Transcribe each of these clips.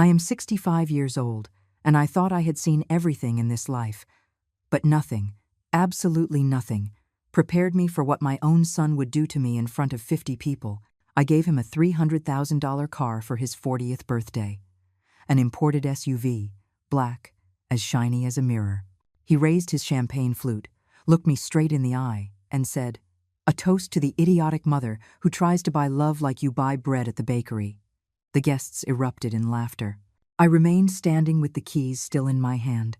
I am 65 years old, and I thought I had seen everything in this life. But nothing, absolutely nothing, prepared me for what my own son would do to me in front of 50 people. I gave him a $300,000 car for his 40th birthday. An imported SUV, black, as shiny as a mirror. He raised his champagne flute, looked me straight in the eye, and said, "A toast to the idiotic mother who tries to buy love like you buy bread at the bakery." The guests erupted in laughter. I remained standing with the keys still in my hand.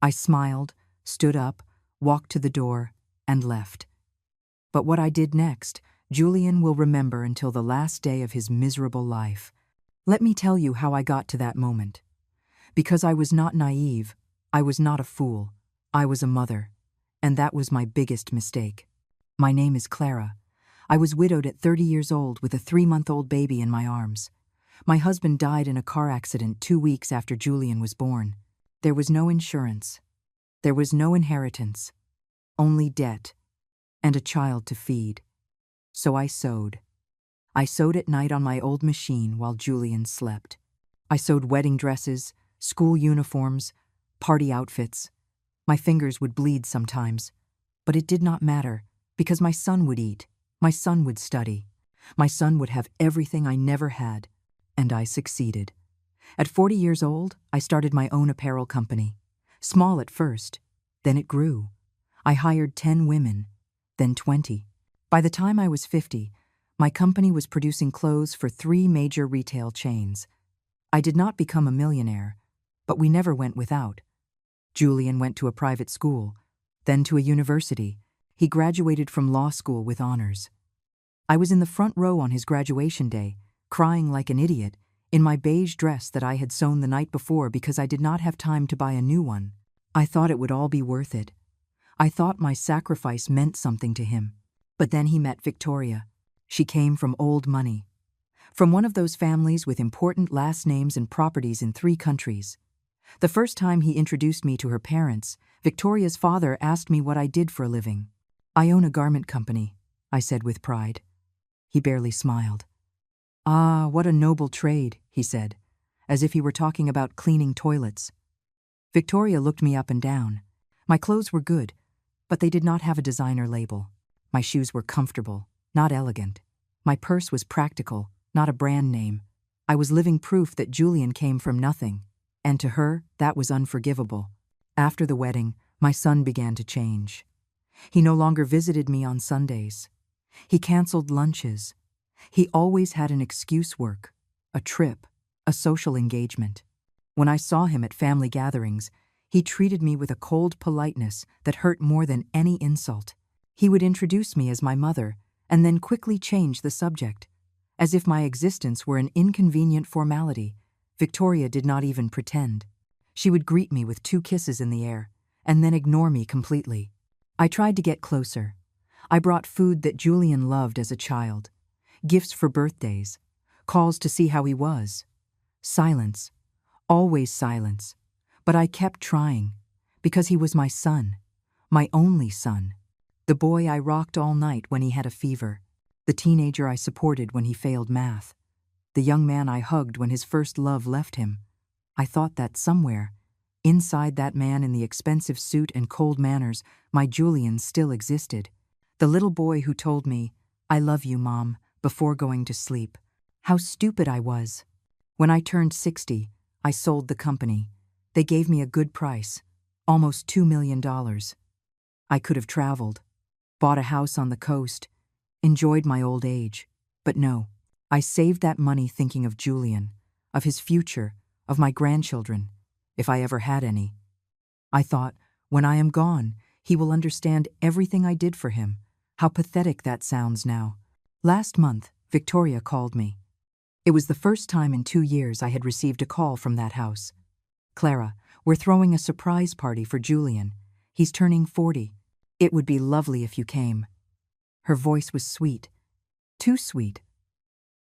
I smiled, stood up, walked to the door, and left. But what I did next, Julian will remember until the last day of his miserable life. Let me tell you how I got to that moment. Because I was not naive, I was not a fool, I was a mother, and that was my biggest mistake. My name is Clara. I was widowed at 30 years old with a 3-month-old baby in my arms. My husband died in a car accident 2 weeks after Julian was born. There was no insurance. There was no inheritance. Only debt. And a child to feed. So I sewed. I sewed at night on my old machine while Julian slept. I sewed wedding dresses, school uniforms, party outfits. My fingers would bleed sometimes. But it did not matter, because my son would eat, my son would study. My son would have everything I never had. And I succeeded. At 40 years old, I started my own apparel company. Small at first, then it grew. I hired 10 women, then 20. By the time I was 50, my company was producing clothes for 3 major retail chains. I did not become a millionaire, but we never went without. Julian went to a private school, then to a university. He graduated from law school with honors. I was in the front row on his graduation day, crying like an idiot, in my beige dress that I had sewn the night before because I did not have time to buy a new one. I thought it would all be worth it. I thought my sacrifice meant something to him. But then he met Victoria. She came from old money. From one of those families with important last names and properties in 3 countries. The first time he introduced me to her parents, Victoria's father asked me what I did for a living. "I own a garment company," I said with pride. He barely smiled. "Ah, what a noble trade," he said, as if he were talking about cleaning toilets. Victoria looked me up and down. My clothes were good, but they did not have a designer label. My shoes were comfortable, not elegant. My purse was practical, not a brand name. I was living proof that Julian came from nothing, and to her, that was unforgivable. After the wedding, my son began to change. He no longer visited me on Sundays. He canceled lunches. He always had an excuse: work, a trip, a social engagement. When I saw him at family gatherings, he treated me with a cold politeness that hurt more than any insult. He would introduce me as my mother and then quickly change the subject, as if my existence were an inconvenient formality. Victoria did not even pretend. She would greet me with 2 kisses in the air and then ignore me completely. I tried to get closer. I brought food that Julian loved as a child, gifts for birthdays, calls to see how he was. Silence, always silence. But I kept trying, because he was my son, my only son. The boy I rocked all night when he had a fever. The teenager I supported when he failed math. The young man I hugged when his first love left him. I thought that somewhere, inside that man in the expensive suit and cold manners, my Julian still existed. The little boy who told me, "I love you, Mom," before going to sleep. How stupid I was. When I turned 60, I sold the company. They gave me a good price, almost $2 million. I could have traveled, bought a house on the coast, enjoyed my old age. But no, I saved that money thinking of Julian, of his future, of my grandchildren, if I ever had any. I thought, when I am gone, he will understand everything I did for him. How pathetic that sounds now. Last month, Victoria called me. It was the first time in 2 years I had received a call from that house. "Clara, we're throwing a surprise party for Julian. He's turning 40. It would be lovely if you came." Her voice was sweet. Too sweet.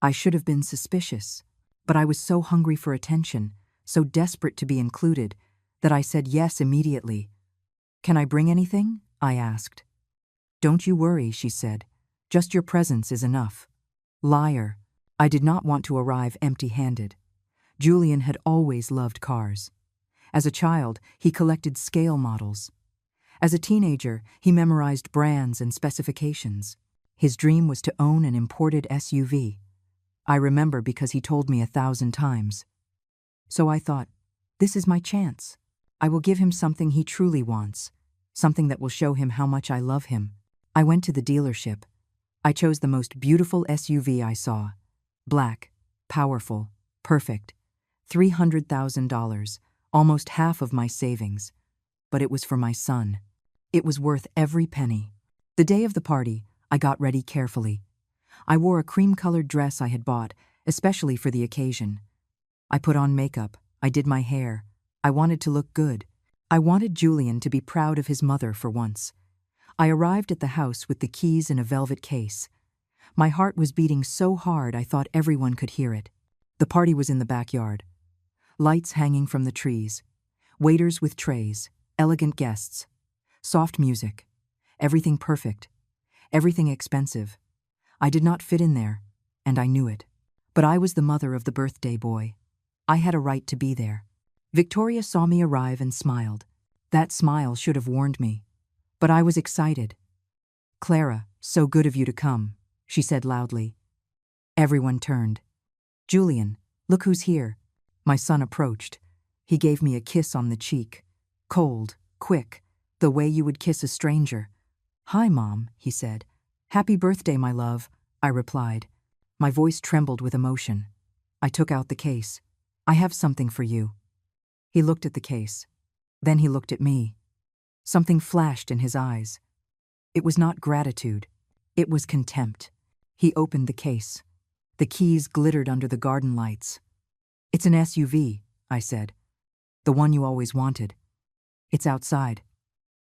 I should have been suspicious, but I was so hungry for attention, so desperate to be included, that I said yes immediately. "Can I bring anything?" I asked. "Don't you worry," she said. "Just your presence is enough." Liar. I did not want to arrive empty-handed. Julian had always loved cars. As a child, he collected scale models. As a teenager, he memorized brands and specifications. His dream was to own an imported SUV. I remember because he told me 1,000 times. So I thought, this is my chance. I will give him something he truly wants, something that will show him how much I love him. I went to the dealership. I chose the most beautiful SUV I saw. Black, powerful, perfect. $300,000, almost half of my savings. But it was for my son. It was worth every penny. The day of the party, I got ready carefully. I wore a cream-colored dress I had bought, especially for the occasion. I put on makeup. I did my hair. I wanted to look good. I wanted Julian to be proud of his mother for once. I arrived at the house with the keys in a velvet case. My heart was beating so hard I thought everyone could hear it. The party was in the backyard. Lights hanging from the trees. Waiters with trays. Elegant guests. Soft music. Everything perfect. Everything expensive. I did not fit in there, and I knew it. But I was the mother of the birthday boy. I had a right to be there. Victoria saw me arrive and smiled. That smile should have warned me. But I was excited. "Clara, so good of you to come," she said loudly. Everyone turned. "Julian, look who's here." My son approached. He gave me a kiss on the cheek. Cold, quick, the way you would kiss a stranger. "Hi, Mom," he said. "Happy birthday, my love," I replied. My voice trembled with emotion. I took out the case. "I have something for you." He looked at the case. Then he looked at me. Something flashed in his eyes. It was not gratitude. It was contempt. He opened the case. The keys glittered under the garden lights. "It's an SUV," I said. "The one you always wanted. It's outside."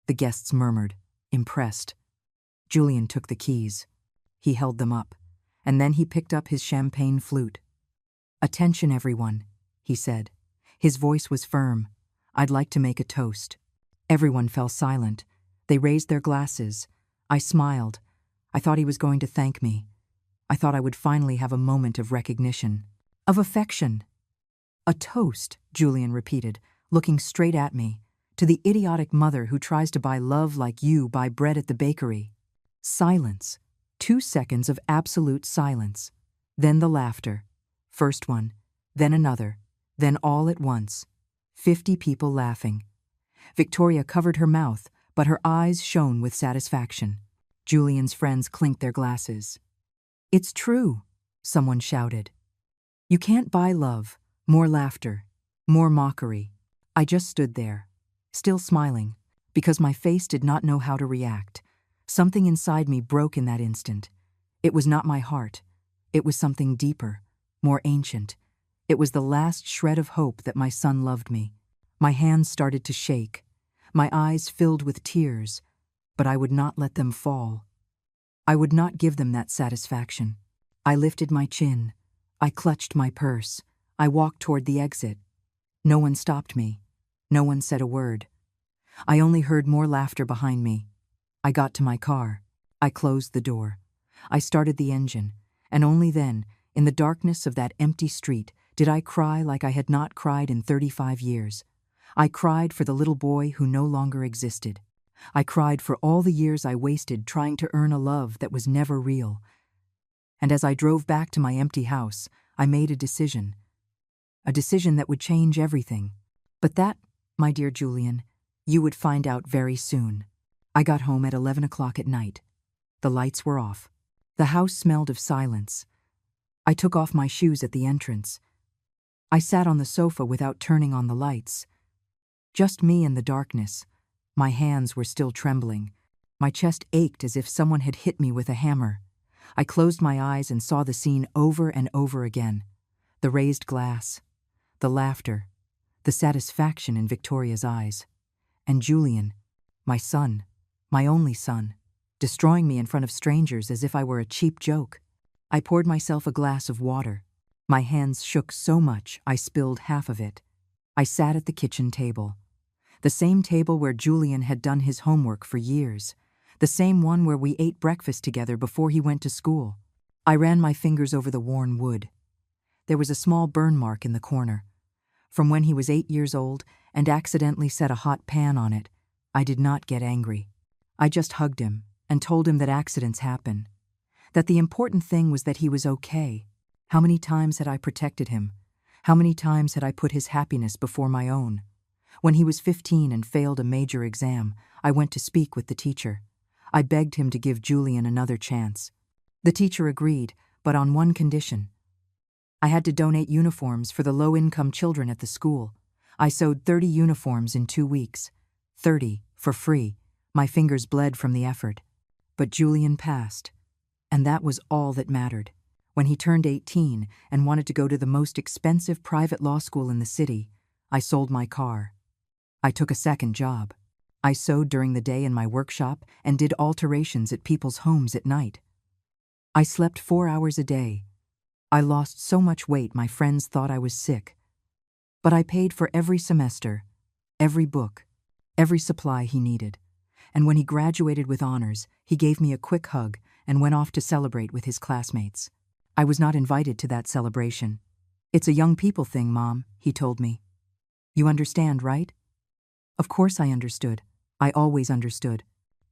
The guests murmured, impressed. Julian took the keys. He held them up, and then he picked up his champagne flute. "Attention, everyone," he said. His voice was firm. "I'd like to make a toast." Everyone fell silent. They raised their glasses. I smiled. I thought he was going to thank me. I thought I would finally have a moment of recognition, of affection. "A toast," Julian repeated, looking straight at me, "to the idiotic mother who tries to buy love like you buy bread at the bakery." Silence. 2 seconds of absolute silence. Then the laughter. First one, then another, then all at once. 50 people laughing. Victoria covered her mouth, but her eyes shone with satisfaction. Julian's friends clinked their glasses. "It's true," someone shouted. "You can't buy love." More laughter. More mockery. I just stood there, still smiling, because my face did not know how to react. Something inside me broke in that instant. It was not my heart. It was something deeper, more ancient. It was the last shred of hope that my son loved me. My hands started to shake. My eyes filled with tears, but I would not let them fall. I would not give them that satisfaction. I lifted my chin. I clutched my purse. I walked toward the exit. No one stopped me. No one said a word. I only heard more laughter behind me. I got to my car. I closed the door. I started the engine, and only then, in the darkness of that empty street, did I cry like I had not cried in 35 years. I cried for the little boy who no longer existed. I cried for all the years I wasted trying to earn a love that was never real. And as I drove back to my empty house, I made a decision that would change everything. But that, my dear Julian, you would find out very soon. I got home at 11 o'clock at night. The lights were off. The house smelled of silence. I took off my shoes at the entrance. I sat on the sofa without turning on the lights. Just me in the darkness. My hands were still trembling. My chest ached as if someone had hit me with a hammer. I closed my eyes and saw the scene over and over again. The raised glass, the laughter, the satisfaction in Victoria's eyes. And Julian, my son, my only son, destroying me in front of strangers as if I were a cheap joke. I poured myself a glass of water. My hands shook so much I spilled half of it. I sat at the kitchen table. The same table where Julian had done his homework for years. The same one where we ate breakfast together before he went to school. I ran my fingers over the worn wood. There was a small burn mark in the corner. From when he was 8 years old and accidentally set a hot pan on it, I did not get angry. I just hugged him and told him that accidents happen, that the important thing was that he was okay. How many times had I protected him? How many times had I put his happiness before my own? When he was 15 and failed a major exam, I went to speak with the teacher. I begged him to give Julian another chance. The teacher agreed, but on one condition. I had to donate uniforms for the low-income children at the school. I sewed 30 uniforms in 2 weeks. 30, for free. My fingers bled from the effort. But Julian passed. And that was all that mattered. When he turned 18 and wanted to go to the most expensive private law school in the city, I sold my car. I took a second job. I sewed during the day in my workshop and did alterations at people's homes at night. I slept 4 hours a day. I lost so much weight my friends thought I was sick. But I paid for every semester, every book, every supply he needed. And when he graduated with honors, he gave me a quick hug and went off to celebrate with his classmates. I was not invited to that celebration. "It's a young people thing, Mom," he told me. "You understand, right?" Of course I understood. I always understood.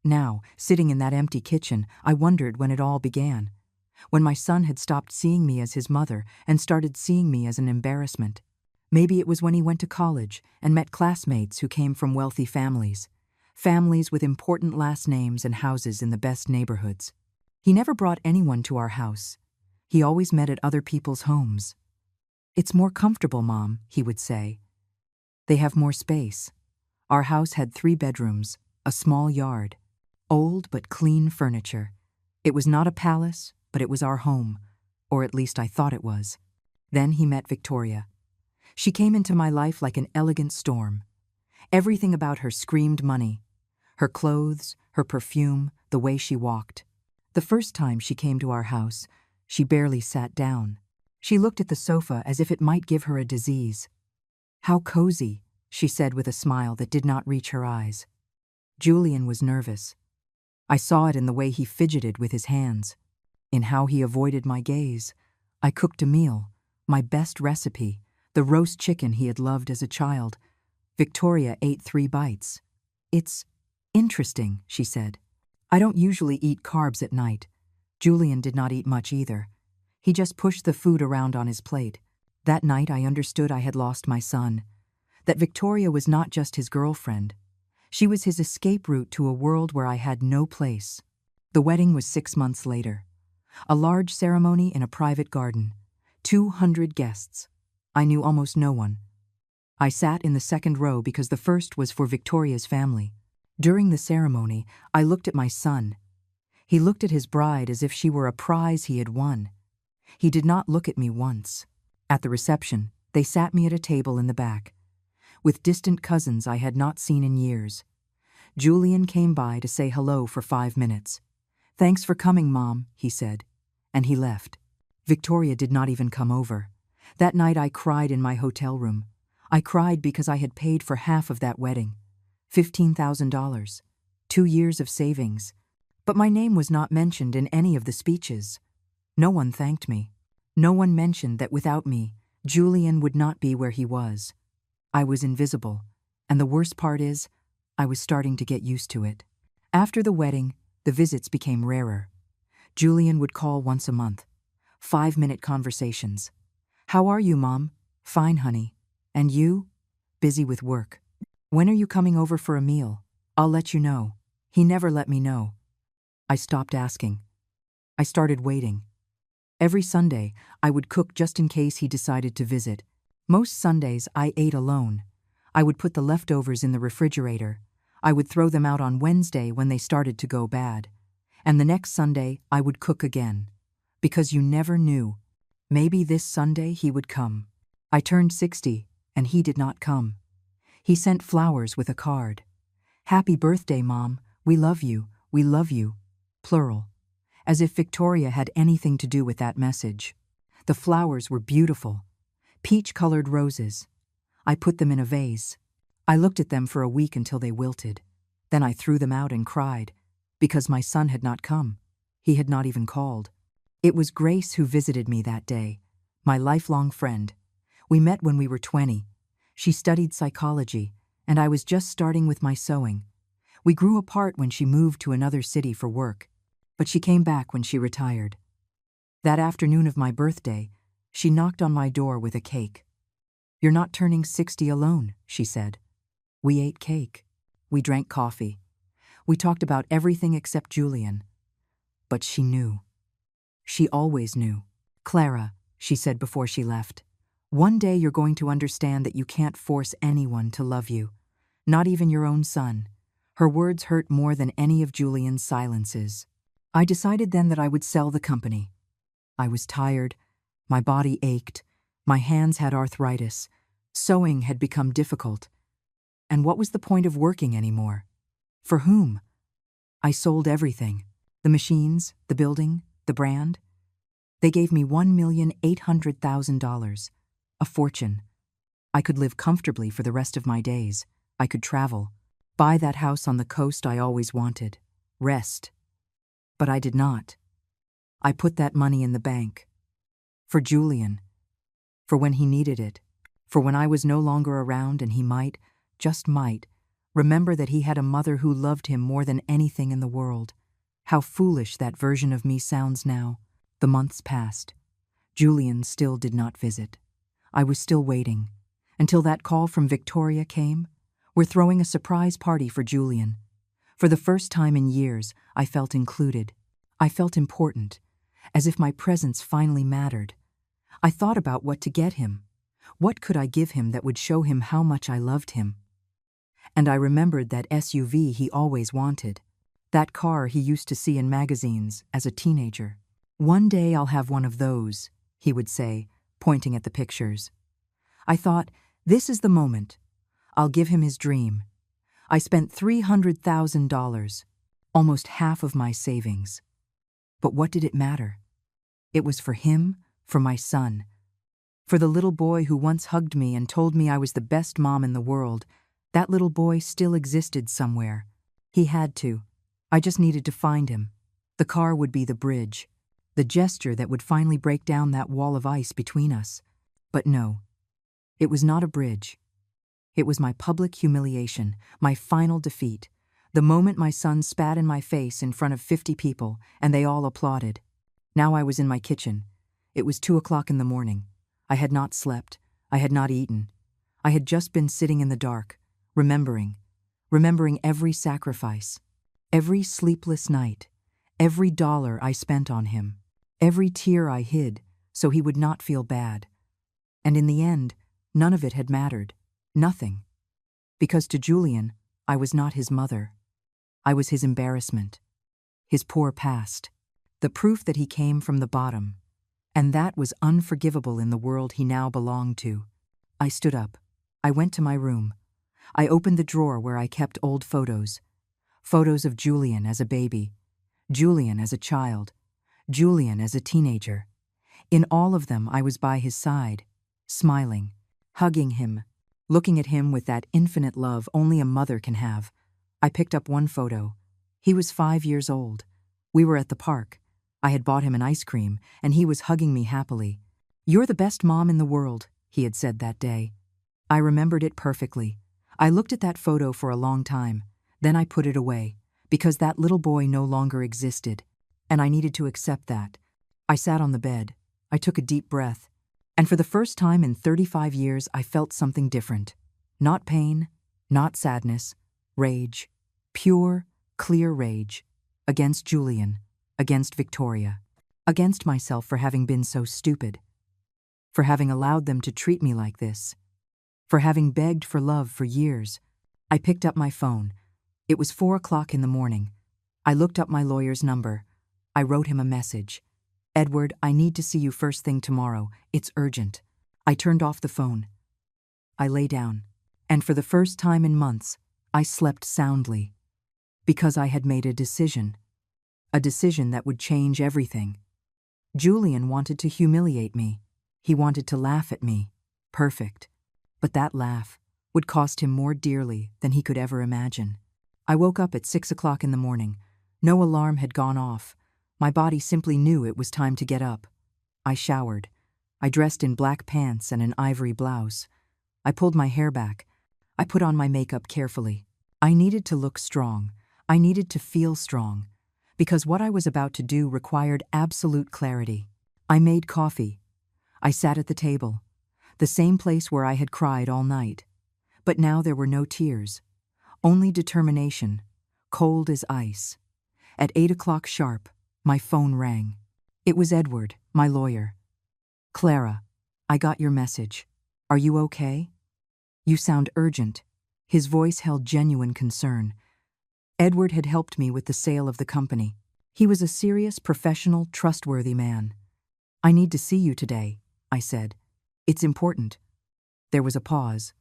Now, sitting in that empty kitchen, I wondered when it all began. When my son had stopped seeing me as his mother and started seeing me as an embarrassment. Maybe it was when he went to college and met classmates who came from wealthy families. Families with important last names and houses in the best neighborhoods. He never brought anyone to our house. He always met at other people's homes. "It's more comfortable, Mom," he would say. "They have more space." Our house had 3 bedrooms, a small yard, old but clean furniture. It was not a palace, but it was our home, or at least I thought it was. Then he met Victoria. She came into my life like an elegant storm. Everything about her screamed money. Her clothes, her perfume, the way she walked. The first time she came to our house, she barely sat down. She looked at the sofa as if it might give her a disease. "How cozy," she said with a smile that did not reach her eyes. Julian was nervous. I saw it in the way he fidgeted with his hands, in how he avoided my gaze. I cooked a meal, my best recipe, the roast chicken he had loved as a child. Victoria ate 3 bites. "It's interesting," she said. "I don't usually eat carbs at night." Julian did not eat much either. He just pushed the food around on his plate. That night I understood I had lost my son. That Victoria was not just his girlfriend. She was his escape route to a world where I had no place. The wedding was 6 months later. A large ceremony in a private garden. 200 guests. I knew almost no one. I sat in the second row because the first was for Victoria's family. During the ceremony, I looked at my son. He looked at his bride as if she were a prize he had won. He did not look at me once. At the reception, they sat me at a table in the back, with distant cousins I had not seen in years. Julian came by to say hello for 5 minutes. "Thanks for coming, Mom," he said, and he left. Victoria did not even come over. That night I cried in my hotel room. I cried because I had paid for half of that wedding. $15,000. 2 years of savings. But my name was not mentioned in any of the speeches. No one thanked me. No one mentioned that without me, Julian would not be where he was. I was invisible, and the worst part is, I was starting to get used to it. After the wedding, the visits became rarer. Julian would call once a month. 5-minute conversations. "How are you, Mom?" "Fine, honey." "And you?" "Busy with work." "When are you coming over for a meal?" "I'll let you know." He never let me know. I stopped asking. I started waiting. Every Sunday, I would cook just in case he decided to visit. Most Sundays, I ate alone. I would put the leftovers in the refrigerator. I would throw them out on Wednesday when they started to go bad. And the next Sunday, I would cook again. Because you never knew. Maybe this Sunday he would come. I turned 60, and he did not come. He sent flowers with a card. "Happy birthday, Mom. We love you. We love you." Plural. As if Victoria had anything to do with that message. The flowers were beautiful. Peach-colored roses. I put them in a vase. I looked at them for a week until they wilted. Then I threw them out and cried, because my son had not come. He had not even called. It was Grace who visited me that day. my lifelong friend. We met when we were 20. She studied psychology, and I was just starting with my sewing. We grew apart when she moved to another city for work, but she came back when she retired. That afternoon of my birthday, she knocked on my door with a cake. "You're not turning 60 alone," she said. We ate cake. We drank coffee. We talked about everything except Julian. But she knew. She always knew. "Clara," she said before she left, "one day you're going to understand that you can't force anyone to love you, not even your own son." Her words hurt more than any of Julian's silences. I decided then that I would sell the company. I was tired. My body ached. My hands had arthritis. Sewing had become difficult. And what was the point of working anymore? For whom? I sold everything. The machines, the building, the brand. They gave me $1,800,000, a fortune. I could live comfortably for the rest of my days. I could travel, buy that house on the coast I always wanted, rest. But I did not. I put that money in the bank. For Julian. For when he needed it. For when I was no longer around and he might, just might, remember that he had a mother who loved him more than anything in the world. How foolish that version of me sounds now. The months passed. Julian still did not visit. I was still waiting. Until that call from Victoria came. "We're throwing a surprise party for Julian." For the first time in years, I felt included. I felt important, as if my presence finally mattered. I thought about what to get him. What could I give him that would show him how much I loved him? And I remembered that SUV he always wanted, that car he used to see in magazines as a teenager. "One day I'll have one of those," he would say, pointing at the pictures. I thought, this is the moment. I'll give him his dream. I spent $300,000, almost half of my savings. But what did it matter? It was for him, for my son. For the little boy who once hugged me and told me I was the best mom in the world. That little boy still existed somewhere. He had to. I just needed to find him. The car would be the bridge, the gesture that would finally break down that wall of ice between us. But no, it was not a bridge. It was my public humiliation, my final defeat, the moment my son spat in my face in front of 50 people, and they all applauded. Now I was in my kitchen. It was 2 o'clock in the morning. I had not slept. I had not eaten. I had just been sitting in the dark, remembering every sacrifice, every sleepless night, every dollar I spent on him, every tear I hid so he would not feel bad. And in the end, none of it had mattered. Nothing. Because to Julian, I was not his mother. I was his embarrassment, his poor past, the proof that he came from the bottom. And that was unforgivable in the world he now belonged to. I stood up. I went to my room. I opened the drawer where I kept old photos. Photos of Julian as a baby, Julian as a child, Julian as a teenager. In all of them, I was by his side, smiling, hugging him, looking at him with that infinite love only a mother can have. I picked up one photo. He was 5 years old. We were at the park. I had bought him an ice cream, and he was hugging me happily. "You're the best mom in the world," he had said that day. I remembered it perfectly. I looked at that photo for a long time. Then I put it away, because that little boy no longer existed, and I needed to accept that. I sat on the bed. I took a deep breath, and for the first time in 35 years, I felt something different. Not pain, not sadness, rage, pure, clear rage, against Julian, against Victoria, against myself for having been so stupid, for having allowed them to treat me like this, for having begged for love for years. I picked up my phone. It was 4 o'clock in the morning. I looked up my lawyer's number. I wrote him a message. "Edward, I need to see you first thing tomorrow. It's urgent." I turned off the phone. I lay down, and for the first time in months, I slept soundly, because I had made a decision that would change everything. Julian wanted to humiliate me. He wanted to laugh at me. Perfect. But that laugh would cost him more dearly than he could ever imagine. I woke up at 6 o'clock in the morning. No alarm had gone off. My body simply knew it was time to get up. I showered. I dressed in black pants and an ivory blouse. I pulled my hair back. I put on my makeup carefully. I needed to look strong. I needed to feel strong. Because what I was about to do required absolute clarity. I made coffee. I sat at the table, the same place where I had cried all night. But now there were no tears. Only determination, cold as ice. At 8 o'clock sharp, my phone rang. It was Edward, my lawyer. "Clara, I got your message. Are you okay? You sound urgent." His voice held genuine concern. Edward had helped me with the sale of the company. He was a serious, professional, trustworthy man. "I need to see you today," I said. "It's important." There was a pause.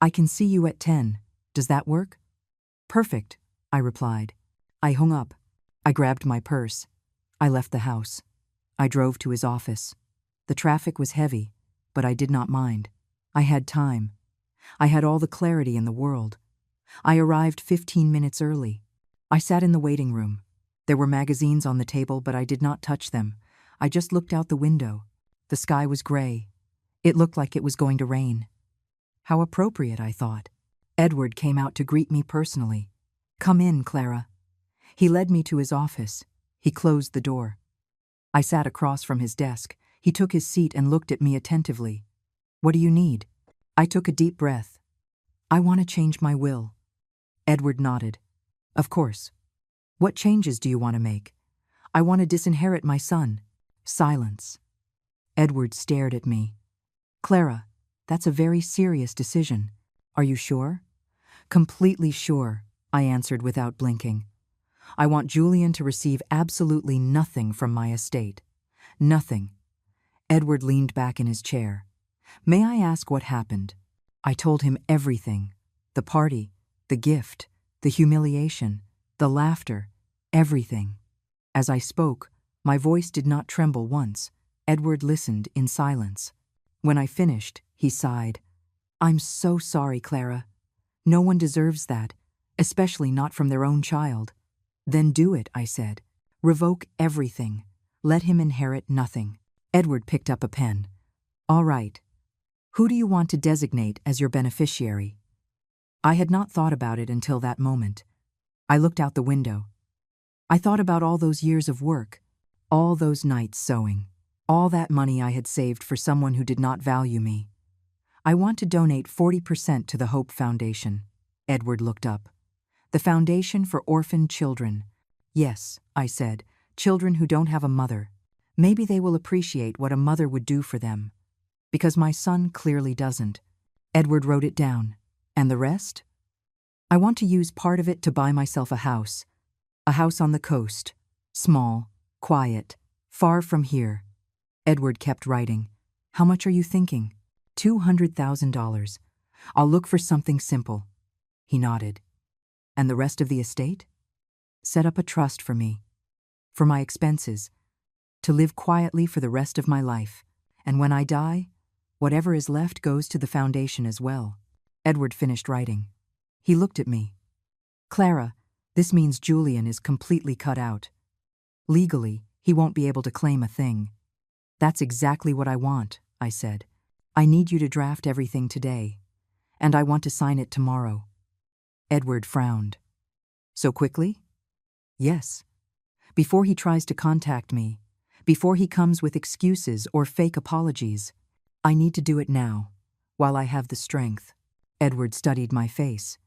"I can see you at 10. Does that work?" "Perfect," I replied. I hung up. I grabbed my purse. I left the house. I drove to his office. The traffic was heavy, but I did not mind. I had time. I had all the clarity in the world. I arrived 15 minutes early. I sat in the waiting room. There were magazines on the table, but I did not touch them. I just looked out the window. The sky was gray. It looked like it was going to rain. How appropriate, I thought. Edward came out to greet me personally. "Come in, Clara." He led me to his office. He closed the door. I sat across from his desk. He took his seat and looked at me attentively. "What do you need?" I took a deep breath. "I want to change my will." Edward nodded. "Of course. What changes do you want to make?" "I want to disinherit my son." Silence. Edward stared at me. "Clara, that's a very serious decision. Are you sure?" "Completely sure," I answered without blinking. "I want Julian to receive absolutely nothing from my estate. Nothing." Edward leaned back in his chair. "May I ask what happened?" I told him everything. The party, the gift, the humiliation, the laughter, everything. As I spoke, my voice did not tremble once. Edward listened in silence. When I finished, he sighed. "I'm so sorry, Clara. No one deserves that, especially not from their own child." "Then do it," I said. "Revoke everything. Let him inherit nothing." Edward picked up a pen. "All right. Who do you want to designate as your beneficiary?" I had not thought about it until that moment. I looked out the window. I thought about all those years of work, all those nights sewing, all that money I had saved for someone who did not value me. "I want to donate 40% to the Hope Foundation." Edward looked up. "The Foundation for Orphaned Children." "Yes," I said, "children who don't have a mother. Maybe they will appreciate what a mother would do for them. Because my son clearly doesn't." Edward wrote it down. "And the rest?" "I want to use part of it to buy myself a house. A house on the coast. Small, quiet, far from here." Edward kept writing. "How much are you thinking?" $200,000. "I'll look for something simple." He nodded. "And the rest of the estate?" "Set up a trust for me. For my expenses. To live quietly for the rest of my life. And when I die, whatever is left goes to the foundation as well." Edward finished writing. He looked at me. "Clara, this means Julian is completely cut out. Legally, he won't be able to claim a thing." "That's exactly what I want," I said. "I need you to draft everything today. And I want to sign it tomorrow." Edward frowned. "So quickly?" "Yes. Before he tries to contact me, before he comes with excuses or fake apologies. I need to do it now, while I have the strength." Edward studied my face.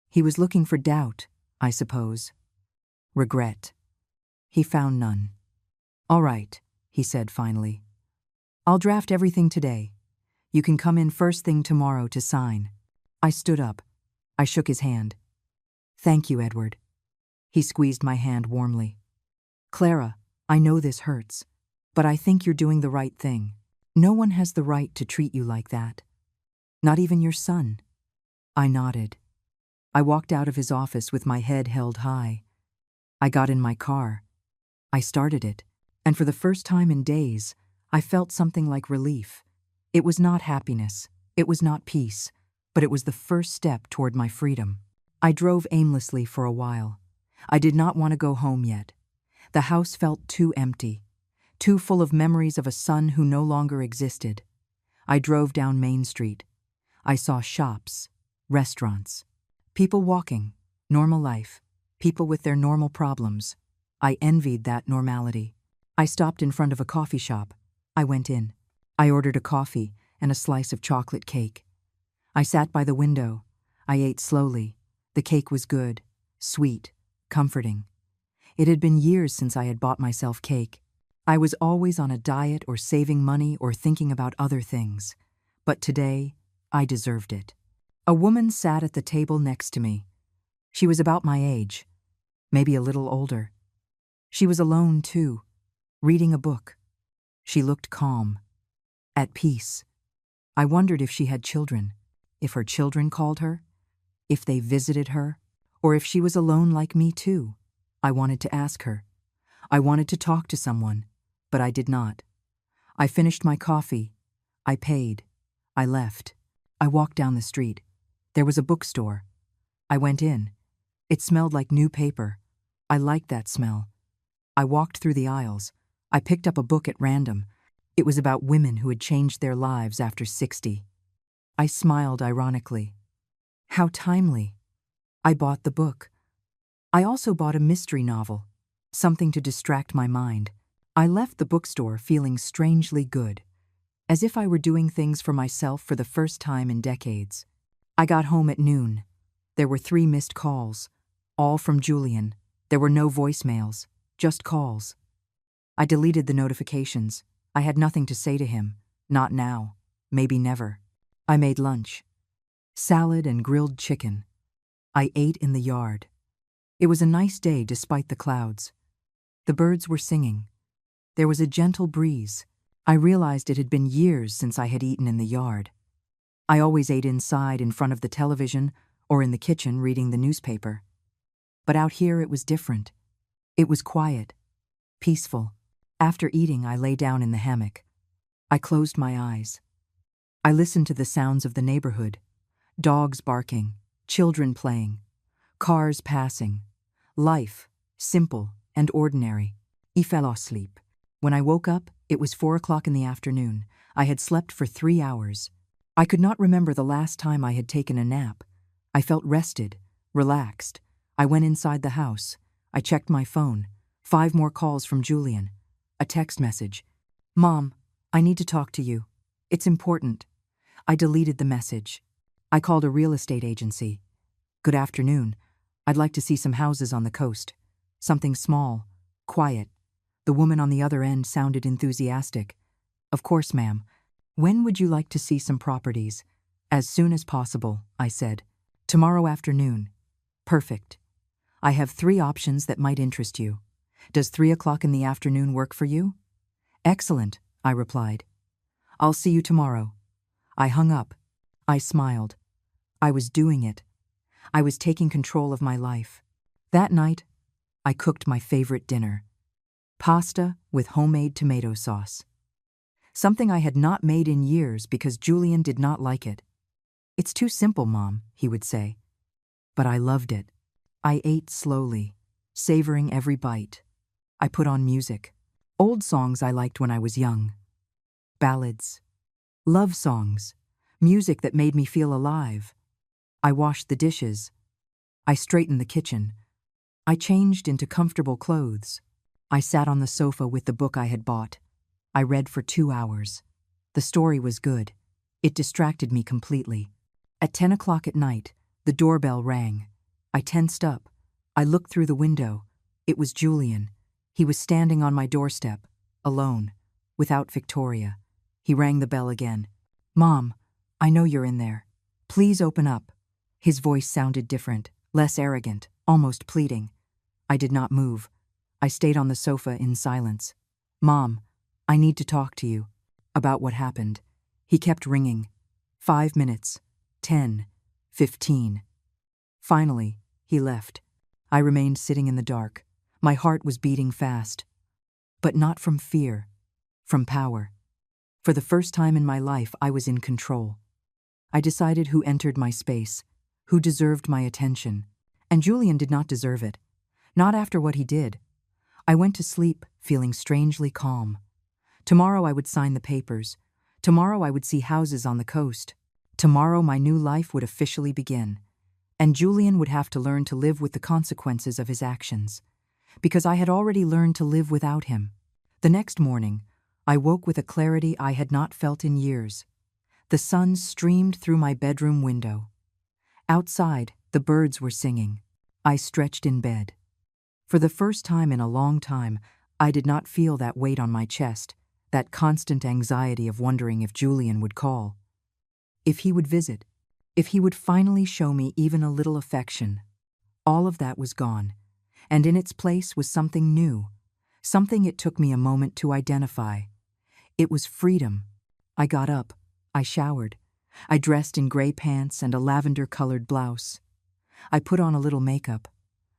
He was looking for doubt, I suppose. Regret. He found none. "All right," he said finally. "I'll draft everything today. You can come in first thing tomorrow to sign." I stood up. I shook his hand. "Thank you, Edward." He squeezed my hand warmly. "Clara, I know this hurts, but I think you're doing the right thing. No one has the right to treat you like that. Not even your son." I nodded. I walked out of his office with my head held high. I got in my car. I started it, and for the first time in days, I felt something like relief. It was not happiness, it was not peace, but it was the first step toward my freedom. I drove aimlessly for a while. I did not want to go home yet. The house felt too empty. too full of memories of a son who no longer existed. I drove down Main Street. I saw shops, restaurants, people walking, normal life, people with their normal problems. I envied that normality. I stopped in front of a coffee shop. I went in. I ordered a coffee and a slice of chocolate cake. I sat by the window. I ate slowly. The cake was good, sweet, comforting. It had been years since I had bought myself cake. I was always on a diet or saving money or thinking about other things. But today, I deserved it. A woman sat at the table next to me. She was about my age, maybe a little older. She was alone, too, reading a book. She looked calm, at peace. I wondered if she had children, if her children called her, if they visited her, or if she was alone like me, too. I wanted to ask her. I wanted to talk to someone, but I did not. I finished my coffee. I paid. I left. I walked down the street. There was a bookstore. I went in. It smelled like new paper. I liked that smell. I walked through the aisles. I picked up a book at random. It was about women who had changed their lives after 60. I smiled ironically. How timely. I bought the book. I also bought a mystery novel, something to distract my mind. I left the bookstore feeling strangely good, as if I were doing things for myself for the first time in decades. I got home at noon. There were 3 missed calls, all from Julian. There were no voicemails, just calls. I deleted the notifications. I had nothing to say to him. Not now. Maybe never. I made lunch. Salad and grilled chicken. I ate in the yard. It was a nice day despite the clouds. The birds were singing. There was a gentle breeze. I realized it had been years since I had eaten in the yard. I always ate inside in front of the television or in the kitchen reading the newspaper. But out here it was different. It was quiet, peaceful. After eating, I lay down in the hammock. I closed my eyes. I listened to the sounds of the neighborhood. Dogs barking, children playing, cars passing. Life, simple and ordinary. I fell asleep. When I woke up, it was 4 o'clock in the afternoon. I had slept for 3 hours. I could not remember the last time I had taken a nap. I felt rested, relaxed. I went inside the house. I checked my phone. 5 more calls from Julian. A text message. Mom, I need to talk to you. It's important. I deleted the message. I called a real estate agency. Good afternoon. I'd like to see some houses on the coast. Something small, quiet. The woman on the other end sounded enthusiastic. Of course, ma'am. When would you like to see some properties? As soon as possible, I said. Tomorrow afternoon. Perfect. I have 3 options that might interest you. Does 3 o'clock in the afternoon work for you? Excellent, I replied. I'll see you tomorrow. I hung up. I smiled. I was doing it. I was taking control of my life. That night, I cooked my favorite dinner. Pasta with homemade tomato sauce. Something I had not made in years because Julian did not like it. It's too simple, Mom, he would say. But I loved it. I ate slowly, savoring every bite. I put on music. Old songs I liked when I was young. Ballads. Love songs. Music that made me feel alive. I washed the dishes. I straightened the kitchen. I changed into comfortable clothes. I sat on the sofa with the book I had bought. I read for 2 hours. The story was good. It distracted me completely. At 10 o'clock at night, the doorbell rang. I tensed up. I looked through the window. It was Julian. He was standing on my doorstep, alone, without Victoria. He rang the bell again. Mom, I know you're in there. Please open up. His voice sounded different, less arrogant, almost pleading. I did not move. I stayed on the sofa in silence. Mom, I need to talk to you. About what happened. He kept ringing. 5 minutes. 10. 15. Finally, he left. I remained sitting in the dark. My heart was beating fast. But not from fear. From power. For the first time in my life, I was in control. I decided who entered my space, who deserved my attention. And Julian did not deserve it. Not after what he did. I went to sleep, feeling strangely calm. Tomorrow I would sign the papers. Tomorrow I would see houses on the coast. Tomorrow my new life would officially begin. And Julian would have to learn to live with the consequences of his actions. Because I had already learned to live without him. The next morning, I woke with a clarity I had not felt in years. The sun streamed through my bedroom window. Outside, the birds were singing. I stretched in bed. For the first time in a long time, I did not feel that weight on my chest, that constant anxiety of wondering if Julian would call. If he would visit. If he would finally show me even a little affection. All of that was gone, and in its place was something new, something it took me a moment to identify. It was freedom. I got up. I showered. I dressed in gray pants and a lavender-colored blouse. I put on a little makeup.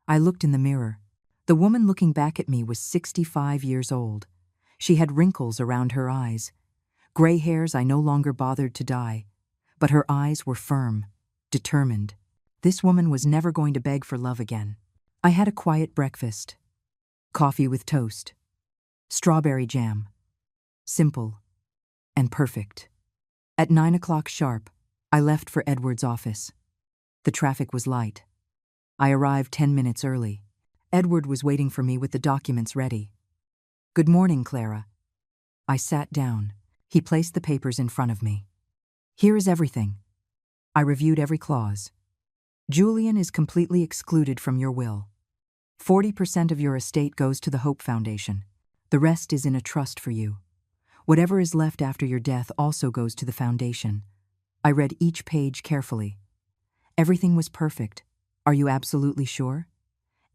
I looked in the mirror. The woman looking back at me was 65 years old. She had wrinkles around her eyes. Gray hairs I no longer bothered to dye. But her eyes were firm, determined. This woman was never going to beg for love again. I had a quiet breakfast. Coffee with toast. Strawberry jam. Simple and perfect. At 9 o'clock sharp, I left for Edward's office. The traffic was light. I arrived 10 minutes early. Edward was waiting for me with the documents ready. "Good morning, Clara." I sat down. He placed the papers in front of me. "Here is everything." I reviewed every clause. "Julian is completely excluded from your will. 40% of your estate goes to the Hope Foundation. The rest is in a trust for you. Whatever is left after your death also goes to the foundation." I read each page carefully. Everything was perfect. "Are you absolutely sure?"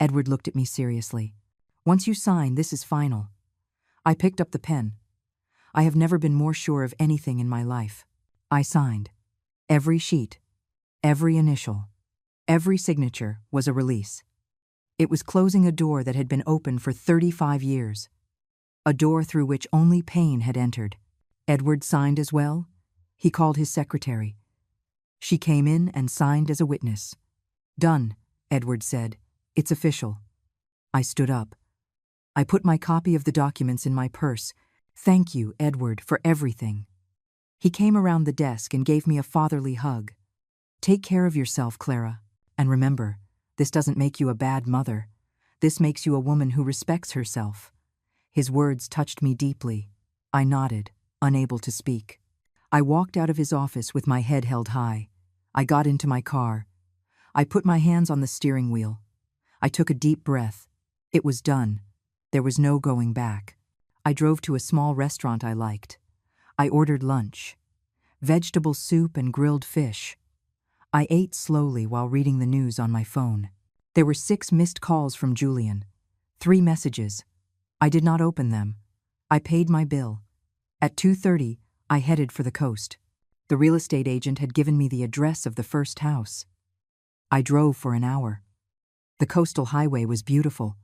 Edward looked at me seriously. "Once you sign, this is final." I picked up the pen. I have never been more sure of anything in my life. I signed. Every sheet, every initial, every signature was a release. It was closing a door that had been open for 35 years. A door through which only pain had entered. Edward signed as well. He called his secretary. She came in and signed as a witness. "Done," Edward said. "It's official." I stood up. I put my copy of the documents in my purse. "Thank you, Edward, for everything." He came around the desk and gave me a fatherly hug. "Take care of yourself, Clara. And remember, this doesn't make you a bad mother. This makes you a woman who respects herself." His words touched me deeply. I nodded, unable to speak. I walked out of his office with my head held high. I got into my car. I put my hands on the steering wheel. I took a deep breath. It was done. There was no going back. I drove to a small restaurant I liked. I ordered lunch. Vegetable soup and grilled fish. I ate slowly while reading the news on my phone. There were 6 missed calls from Julian. 3 messages. I did not open them. I paid my bill. At 2:30, I headed for the coast. The real estate agent had given me the address of the first house. I drove for an hour. The coastal highway was beautiful.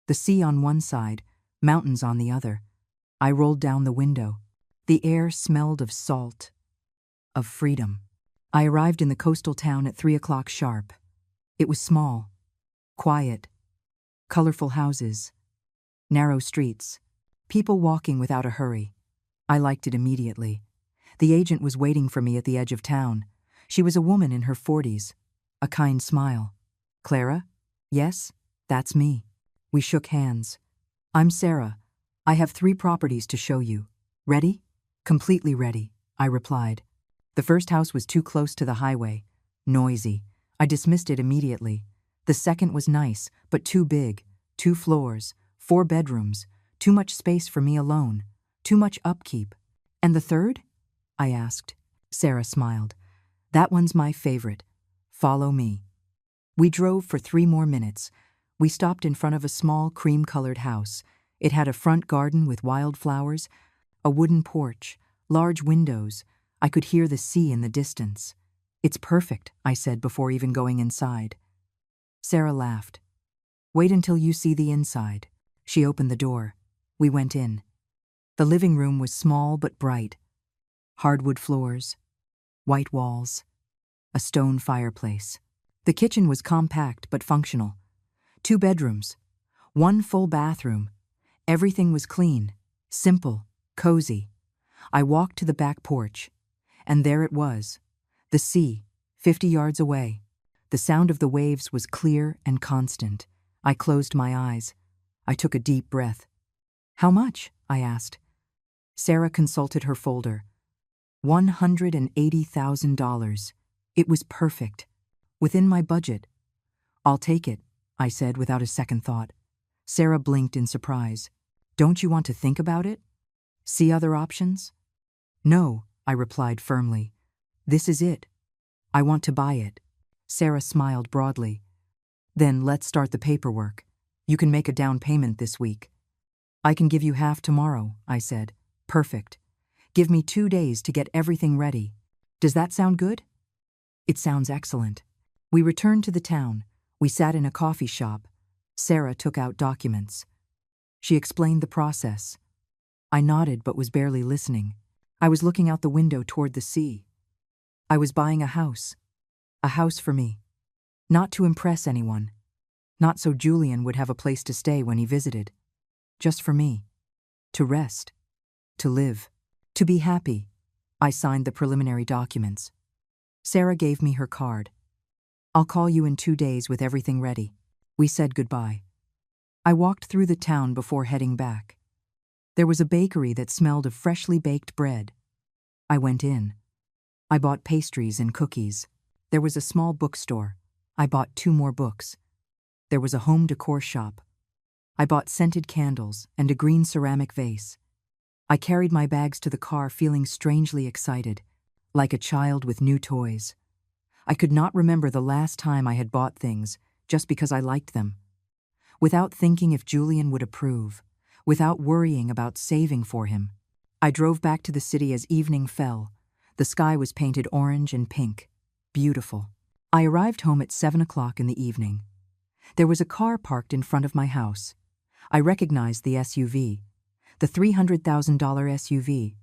The sea on one side, mountains on the other. I rolled down the window. The air smelled of salt, of freedom. I arrived in the coastal town at 3 o'clock sharp. It was small, quiet, colorful houses, narrow streets, people walking without a hurry. I liked it immediately. The agent was waiting for me at the edge of town. She was a woman in her 40s, a kind smile. "Clara?" "Yes, that's me." We shook hands. "I'm Sarah. I have 3 properties to show you. Ready?" "Completely ready," I replied. The first house was too close to the highway, noisy. I dismissed it immediately. The second was nice, but too big. 2 floors, 4 bedrooms, too much space for me alone, too much upkeep. "And the third?" I asked. Sarah smiled. "That one's my favorite. Follow me." We drove for 3 more minutes. We stopped in front of a small cream-colored house. It had a front garden with wildflowers, a wooden porch, large windows. I could hear the sea in the distance. "It's perfect," I said before even going inside. Sarah laughed. "Wait until you see the inside." She opened the door. We went in. The living room was small but bright. Hardwood floors, white walls, a stone fireplace. The kitchen was compact but functional. 2 bedrooms, 1 full bathroom. Everything was clean, simple, cozy. I walked to the back porch, and there it was, the sea, 50 yards away. The sound of the waves was clear and constant. I closed my eyes. I took a deep breath. "How much?" I asked. Sarah consulted her folder. $180,000. It was perfect. Within my budget. "I'll take it," I said without a second thought. Sarah blinked in surprise. "Don't you want to think about it? See other options?" "No," I replied firmly. "This is it. I want to buy it." Sarah smiled broadly. "Then let's start the paperwork. You can make a down payment this week." "I can give you half tomorrow," I said. "Perfect. Give me 2 days to get everything ready. Does that sound good?" "It sounds excellent." We returned to the town. We sat in a coffee shop. Sarah took out documents. She explained the process. I nodded but was barely listening. I was looking out the window toward the sea. I was buying a house for me. Not to impress anyone. Not so Julian would have a place to stay when he visited. Just for me. To rest. To live. To be happy. I signed the preliminary documents. Sarah gave me her card. "I'll call you in 2 days with everything ready." We said goodbye. I walked through the town before heading back. There was a bakery that smelled of freshly baked bread. I went in. I bought pastries and cookies. There was a small bookstore. I bought 2 more books. There was a home decor shop. I bought scented candles and a green ceramic vase. I carried my bags to the car feeling strangely excited, like a child with new toys. I could not remember the last time I had bought things just because I liked them. Without thinking if Julian would approve, without worrying about saving for him. I drove back to the city as evening fell. The sky was painted orange and pink. Beautiful. I arrived home at 7 o'clock in the evening. There was a car parked in front of my house. I recognized the SUV, the $300,000 SUV.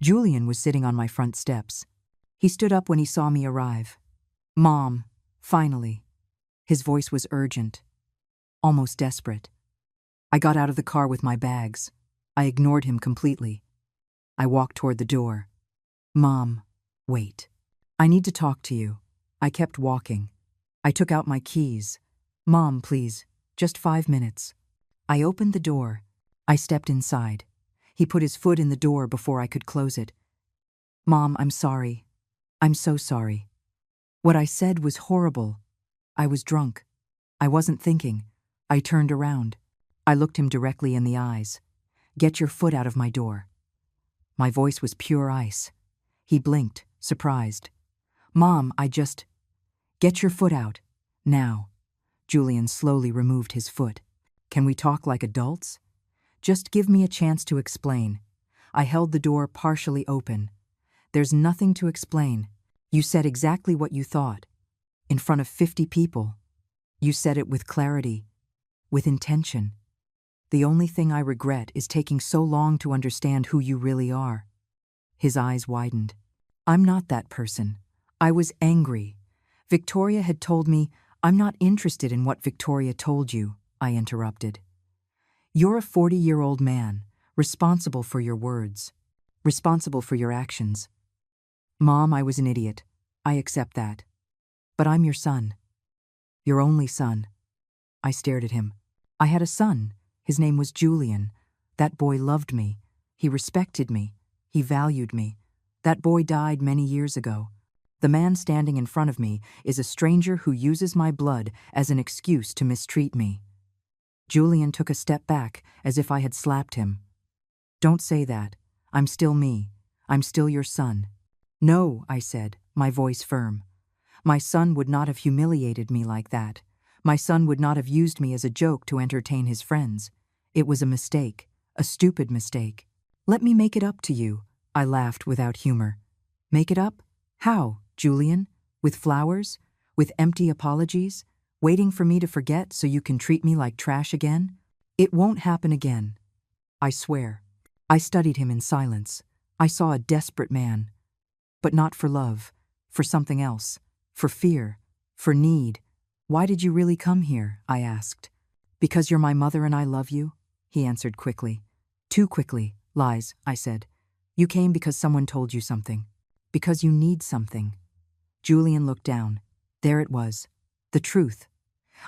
Julian was sitting on my front steps. He stood up when he saw me arrive. "Mom, finally." His voice was urgent, almost desperate. I got out of the car with my bags. I ignored him completely. I walked toward the door. "Mom, wait. I need to talk to you." I kept walking. I took out my keys. "Mom, please, just 5 minutes." I opened the door. I stepped inside. He put his foot in the door before I could close it. "Mom, I'm sorry. I'm so sorry. What I said was horrible. I was drunk. I wasn't thinking." I turned around. I looked him directly in the eyes. "Get your foot out of my door." My voice was pure ice. He blinked, surprised. "Mom, Get your foot out. Now." Julian slowly removed his foot. "Can we talk like adults? Just give me a chance to explain." I held the door partially open. "There's nothing to explain. You said exactly what you thought. In front of 50 people. You said it with clarity, with intention. The only thing I regret is taking so long to understand who you really are." His eyes widened. "I'm not that person. I was angry. Victoria had told me." "I'm not interested in what Victoria told you," I interrupted. "You're a 40-year-old man, responsible for your words, responsible for your actions." "Mom, I was an idiot. I accept that. But I'm your son. Your only son." I stared at him. I had a son. His name was Julian. That boy loved me. He respected me. He valued me. That boy died many years ago. The man standing in front of me is a stranger who uses my blood as an excuse to mistreat me. Julian took a step back as if I had slapped him. "Don't say that. I'm still me. I'm still your son." "No," I said, my voice firm. "My son would not have humiliated me like that. My son would not have used me as a joke to entertain his friends. It was a mistake, a stupid mistake. Let me make it up to you." I laughed without humor. "Make it up? How, Julian? With flowers? With empty apologies? Waiting for me to forget so you can treat me like trash again? It won't happen again. I swear." I studied him in silence. I saw a desperate man. But not for love, for something else, for fear, for need. "Why did you really come here?" I asked. "Because you're my mother and I love you," he answered quickly. Too quickly, Lies, I said. You came because someone told you something. Because you need something. Julian looked down. There it was. The truth.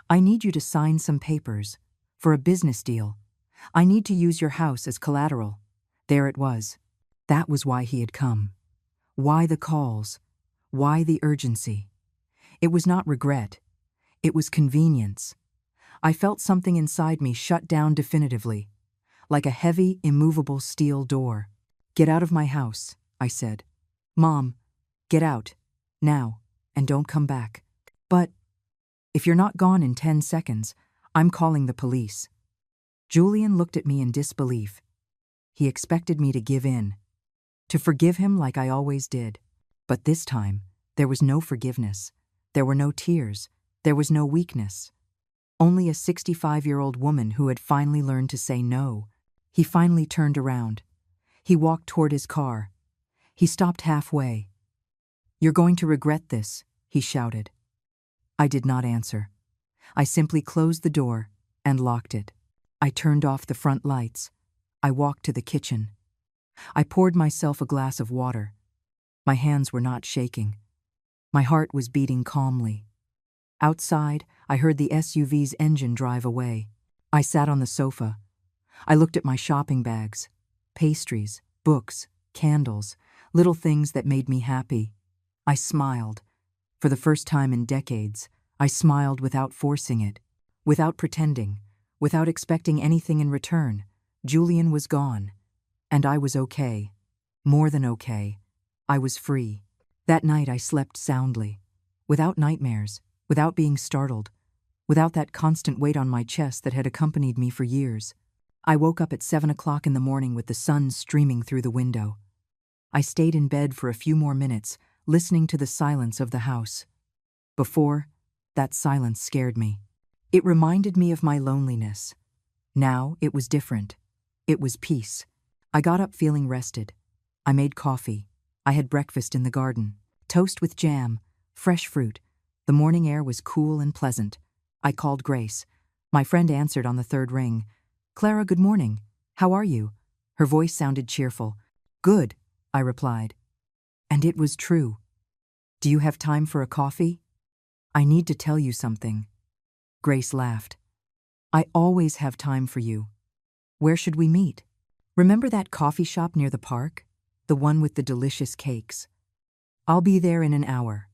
I need you to sign some papers. For a business deal. I need to use your house as collateral. There it was. That was why he had come. Why the calls? Why the urgency? It was not regret. It was convenience. I felt something inside me shut down definitively, like a heavy, immovable steel door. Get out of my house, I said. Mom, get out, now, and don't come back. But if you're not gone in 10 seconds, I'm calling the police. Julian looked at me in disbelief. He expected me to give in, to forgive him like I always did. But this time, there was no forgiveness. There were no tears. There was no weakness. Only a 65-year-old woman who had finally learned to say no. He finally turned around. He walked toward his car. He stopped halfway. You're going to regret this, he shouted. I did not answer. I simply closed the door and locked it. I turned off the front lights. I walked to the kitchen. I poured myself a glass of water. My hands were not shaking. My heart was beating calmly. Outside, I heard the SUV's engine drive away. I sat on the sofa. I looked at my shopping bags, pastries, books, candles, little things that made me happy. I smiled. For the first time in decades, I smiled without forcing it, without pretending, without expecting anything in return. Julian was gone, and I was okay. More than okay. I was free. That night I slept soundly, without nightmares, without being startled, without that constant weight on my chest that had accompanied me for years. I woke up at 7 o'clock in the morning with the sun streaming through the window. I stayed in bed for a few more minutes, listening to the silence of the house. Before, that silence scared me. It reminded me of my loneliness. Now it was different. It was peace. I got up feeling rested. I made coffee. I had breakfast in the garden. Toast with jam, fresh fruit. The morning air was cool and pleasant. I called Grace. My friend answered on the third ring. Clara, good morning. How are you? Her voice sounded cheerful. Good, I replied. And it was true. Do you have time for a coffee? I need to tell you something. Grace laughed. I always have time for you. Where should we meet? Remember that coffee shop near the park? The one with the delicious cakes. I'll be there in an hour.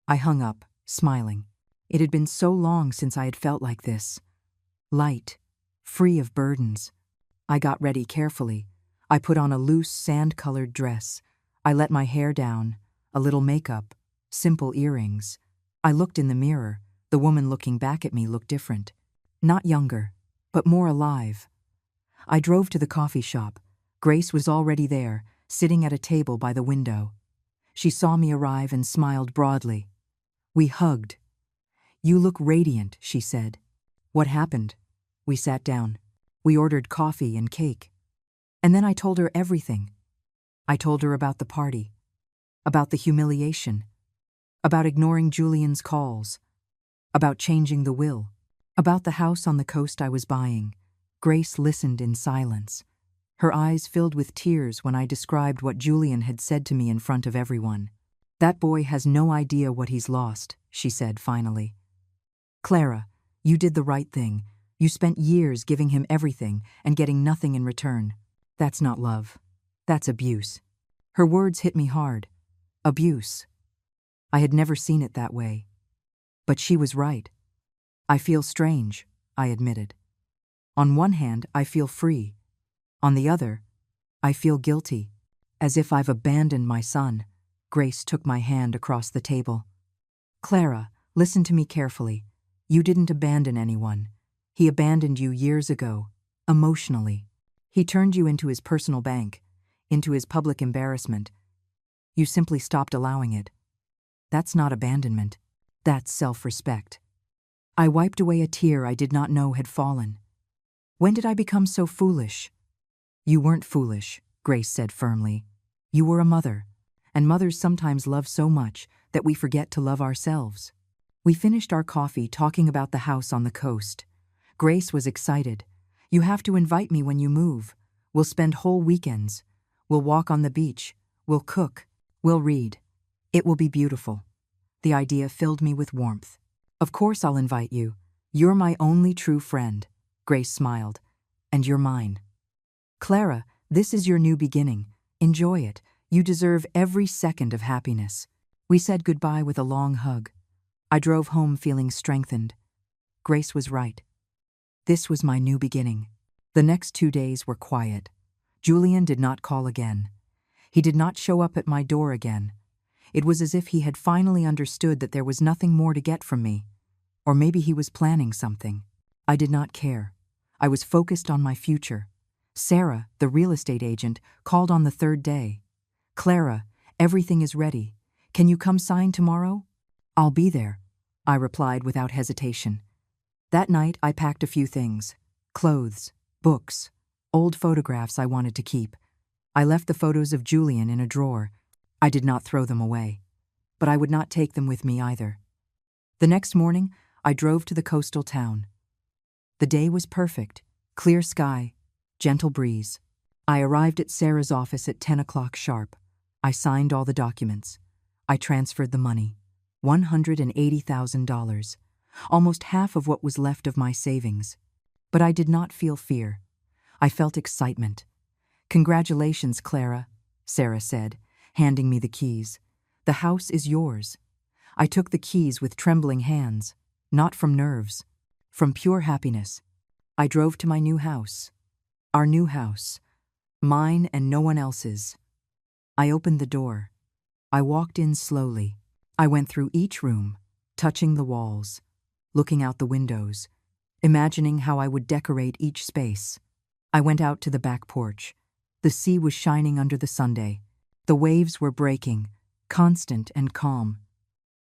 I hung up, smiling. It had been so long since I had felt like this. Light, free of burdens. I got ready carefully. I put on a loose, sand-colored dress. I let my hair down, a little makeup, simple earrings. I looked in the mirror. The woman looking back at me looked different. Not younger, but more alive. I drove to the coffee shop. Grace was already there, sitting at a table by the window. She saw me arrive and smiled broadly. We hugged. You look radiant, she said. What happened? We sat down. We ordered coffee and cake. And then I told her everything. I told her about the party, about the humiliation, about ignoring Julian's calls, about changing the will, about the house on the coast I was buying. Grace listened in silence. Her eyes filled with tears when I described what Julian had said to me in front of everyone. That boy has no idea what he's lost, she said finally. Clara, you did the right thing. You spent years giving him everything and getting nothing in return. That's not love. That's abuse. Her words hit me hard. Abuse. I had never seen it that way. But she was right. I feel strange, I admitted. On one hand, I feel free. On the other, I feel guilty, as if I've abandoned my son. Grace took my hand across the table. Clara, listen to me carefully. You didn't abandon anyone. He abandoned you years ago, emotionally. He turned you into his personal bank, into his public embarrassment. You simply stopped allowing it. That's not abandonment. That's self-respect. I wiped away a tear I did not know had fallen. When did I become so foolish? You weren't foolish, Grace said firmly. You were a mother, and mothers sometimes love so much that we forget to love ourselves. We finished our coffee talking about the house on the coast. Grace was excited. You have to invite me when you move. We'll spend whole weekends. We'll walk on the beach. We'll cook. We'll read. It will be beautiful." The idea filled me with warmth. "Of course I'll invite you. You're my only true friend," Grace smiled. "And you're mine." "Clara, this is your new beginning. Enjoy it. You deserve every second of happiness." We said goodbye with a long hug. I drove home feeling strengthened. Grace was right. This was my new beginning. The next 2 days were quiet. Julian did not call again. He did not show up at my door again. It was as if he had finally understood that there was nothing more to get from me. Or maybe he was planning something. I did not care. I was focused on my future. Sarah, the real estate agent, called on the 3rd day. "Clara, everything is ready. Can you come sign tomorrow?" "I'll be there," I replied without hesitation. That night I packed a few things: clothes, books, old photographs I wanted to keep. I left the photos of Julian in a drawer. I did not throw them away. But I would not take them with me either. The next morning, I drove to the coastal town. The day was perfect: clear sky, gentle breeze. I arrived at Sarah's office at 10 o'clock sharp. I signed all the documents. I transferred the money, $180,000, almost half of what was left of my savings. But I did not feel fear. I felt excitement. "Congratulations, Clara," Sarah said, handing me the keys. "The house is yours." I took the keys with trembling hands, not from nerves, from pure happiness. I drove to my new house. Our new house. Mine and no one else's. I opened the door. I walked in slowly. I went through each room, touching the walls, looking out the windows, imagining how I would decorate each space. I went out to the back porch. The sea was shining under the sunday. The waves were breaking, constant and calm.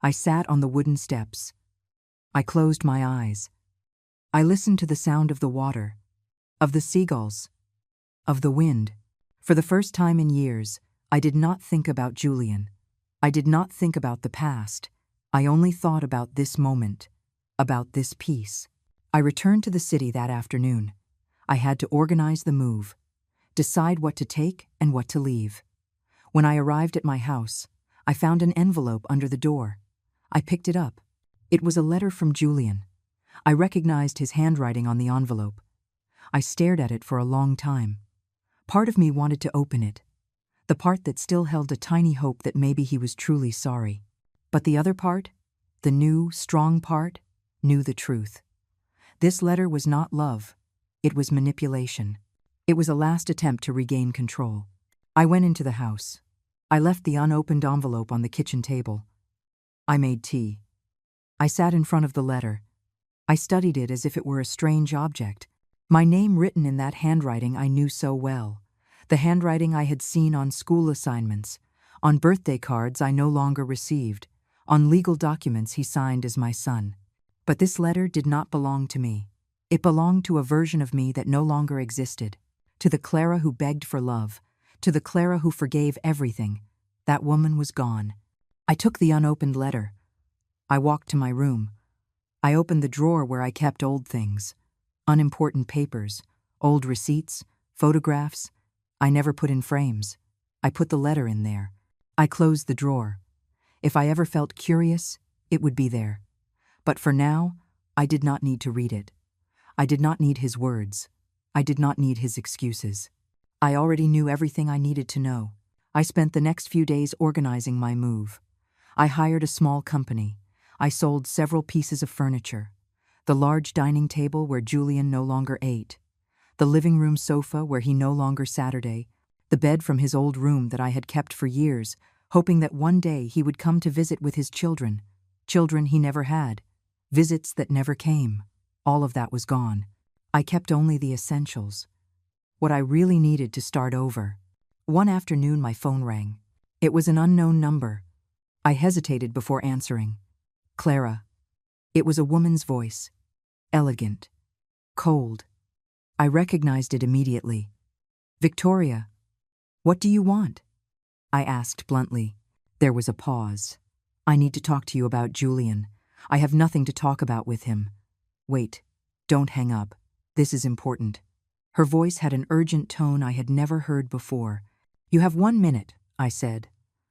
I sat on the wooden steps. I closed my eyes. I listened to the sound of the water, of the seagulls, of the wind. For the first time in years, I did not think about Julian. I did not think about the past. I only thought about this moment, about this peace. I returned to the city that afternoon. I had to organize the move, decide what to take and what to leave. When I arrived at my house, I found an envelope under the door. I picked it up. It was a letter from Julian. I recognized his handwriting on the envelope. I stared at it for a long time. Part of me wanted to open it, the part that still held a tiny hope that maybe he was truly sorry. But the other part, the new, strong part, knew the truth. This letter was not love. It was manipulation. It was a last attempt to regain control. I went into the house. I left the unopened envelope on the kitchen table. I made tea. I sat in front of the letter. I studied it as if it were a strange object. My name written in that handwriting I knew so well. The handwriting I had seen on school assignments, on birthday cards I no longer received, on legal documents he signed as my son. But this letter did not belong to me. It belonged to a version of me that no longer existed. To the Clara who begged for love, to the Clara who forgave everything. That woman was gone. I took the unopened letter. I walked to my room. I opened the drawer where I kept old things, unimportant papers, old receipts, photographs I never put in frames. I put the letter in there. I closed the drawer. If I ever felt curious, it would be there. But for now, I did not need to read it. I did not need his words. I did not need his excuses. I already knew everything I needed to know. I spent the next few days organizing my move. I hired a small company. I sold several pieces of furniture. The large dining table where Julian no longer ate. The living room sofa where he no longer Saturday. The bed from his old room that I had kept for years, hoping that one day he would come to visit with his children. Children he never had. Visits that never came. All of that was gone. I kept only the essentials. What I really needed to start over. One afternoon my phone rang. It was an unknown number. I hesitated before answering. Clara. It was a woman's voice. Elegant. Cold. I recognized it immediately. Victoria. What do you want? I asked bluntly. There was a pause. I need to talk to you about Julian. I have nothing to talk about with him. Wait. Don't hang up. This is important. Her voice had an urgent tone I had never heard before. "You have 1 minute," I said.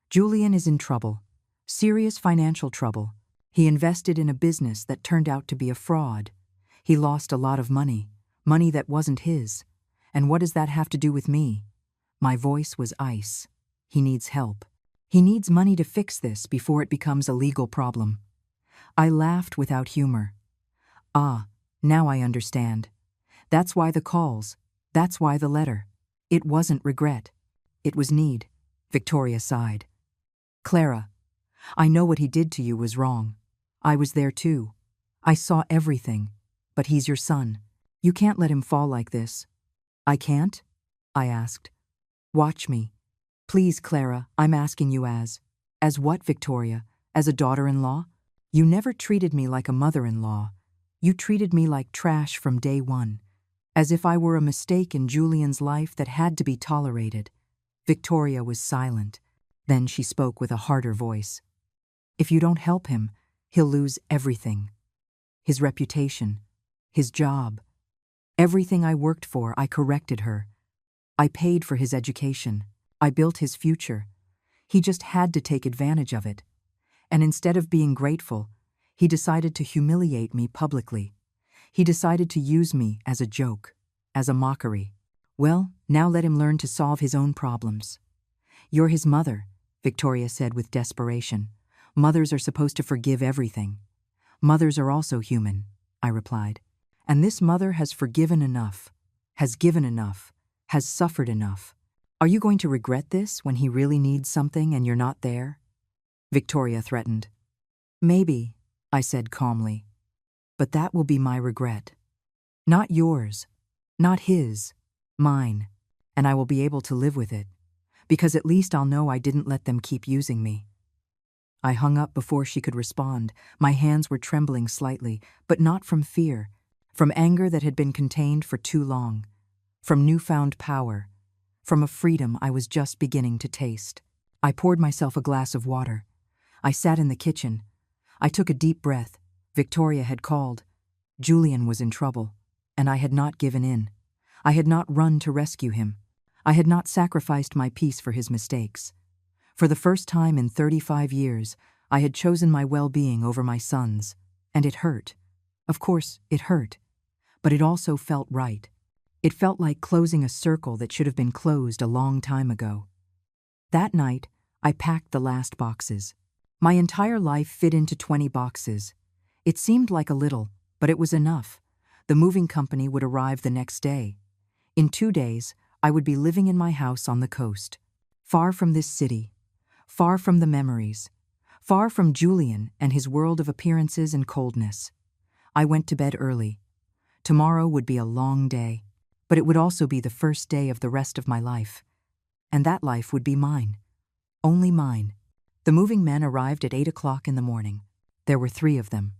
"Julian is in trouble. Serious financial trouble. He invested in a business that turned out to be a fraud. He lost a lot of money, money that wasn't his. And what does that have to do with me?" My voice was ice. "He needs help. He needs money to fix this before it becomes a legal problem." I laughed without humor. "Ah, now I understand. That's why the calls. That's why the letter. It wasn't regret. It was need." Victoria sighed. "Clara, I know what he did to you was wrong. I was there too. I saw everything. But he's your son. You can't let him fall like this." "I can't?" I asked. "Watch me. Please, Clara, I'm asking you as what, Victoria? As a daughter-in-law? You never treated me like a mother-in-law. You treated me like trash from day one. As if I were a mistake in Julian's life that had to be tolerated." Victoria was silent. Then she spoke with a harder voice. "If you don't help him, he'll lose everything. His reputation, his job. Everything I worked for, I corrected her. I paid for his education. I built his future. He just had to take advantage of it. And instead of being grateful, he decided to humiliate me publicly. He decided to use me as a joke, as a mockery. Well, now let him learn to solve his own problems." "You're his mother," Victoria said with desperation. "Mothers are supposed to forgive everything." "Mothers are also human," I replied. "And this mother has forgiven enough, has given enough, has suffered enough. Are you going to regret this when he really needs something and you're not there?" Victoria threatened. "Maybe," I said calmly. "But that will be my regret. Not yours, not his, mine. And I will be able to live with it, because at least I'll know I didn't let them keep using me." I hung up before she could respond. My hands were trembling slightly, but not from fear, from anger that had been contained for too long, from newfound power, from a freedom I was just beginning to taste. I poured myself a glass of water. I sat in the kitchen. I took a deep breath. Victoria had called. Julian was in trouble, and I had not given in. I had not run to rescue him. I had not sacrificed my peace for his mistakes. For the first time in 35 years, I had chosen my well-being over my son's, and it hurt. Of course, it hurt. But it also felt right. It felt like closing a circle that should have been closed a long time ago. That night, I packed the last boxes. My entire life fit into 20 boxes. It seemed like a little, but it was enough. The moving company would arrive the next day. In 2 days, I would be living in my house on the coast, far from this city, far from the memories, far from Julian and his world of appearances and coldness. I went to bed early. Tomorrow would be a long day, but it would also be the first day of the rest of my life. And that life would be mine. Only mine. The moving men arrived at 8 o'clock in the morning. There were 3 of them.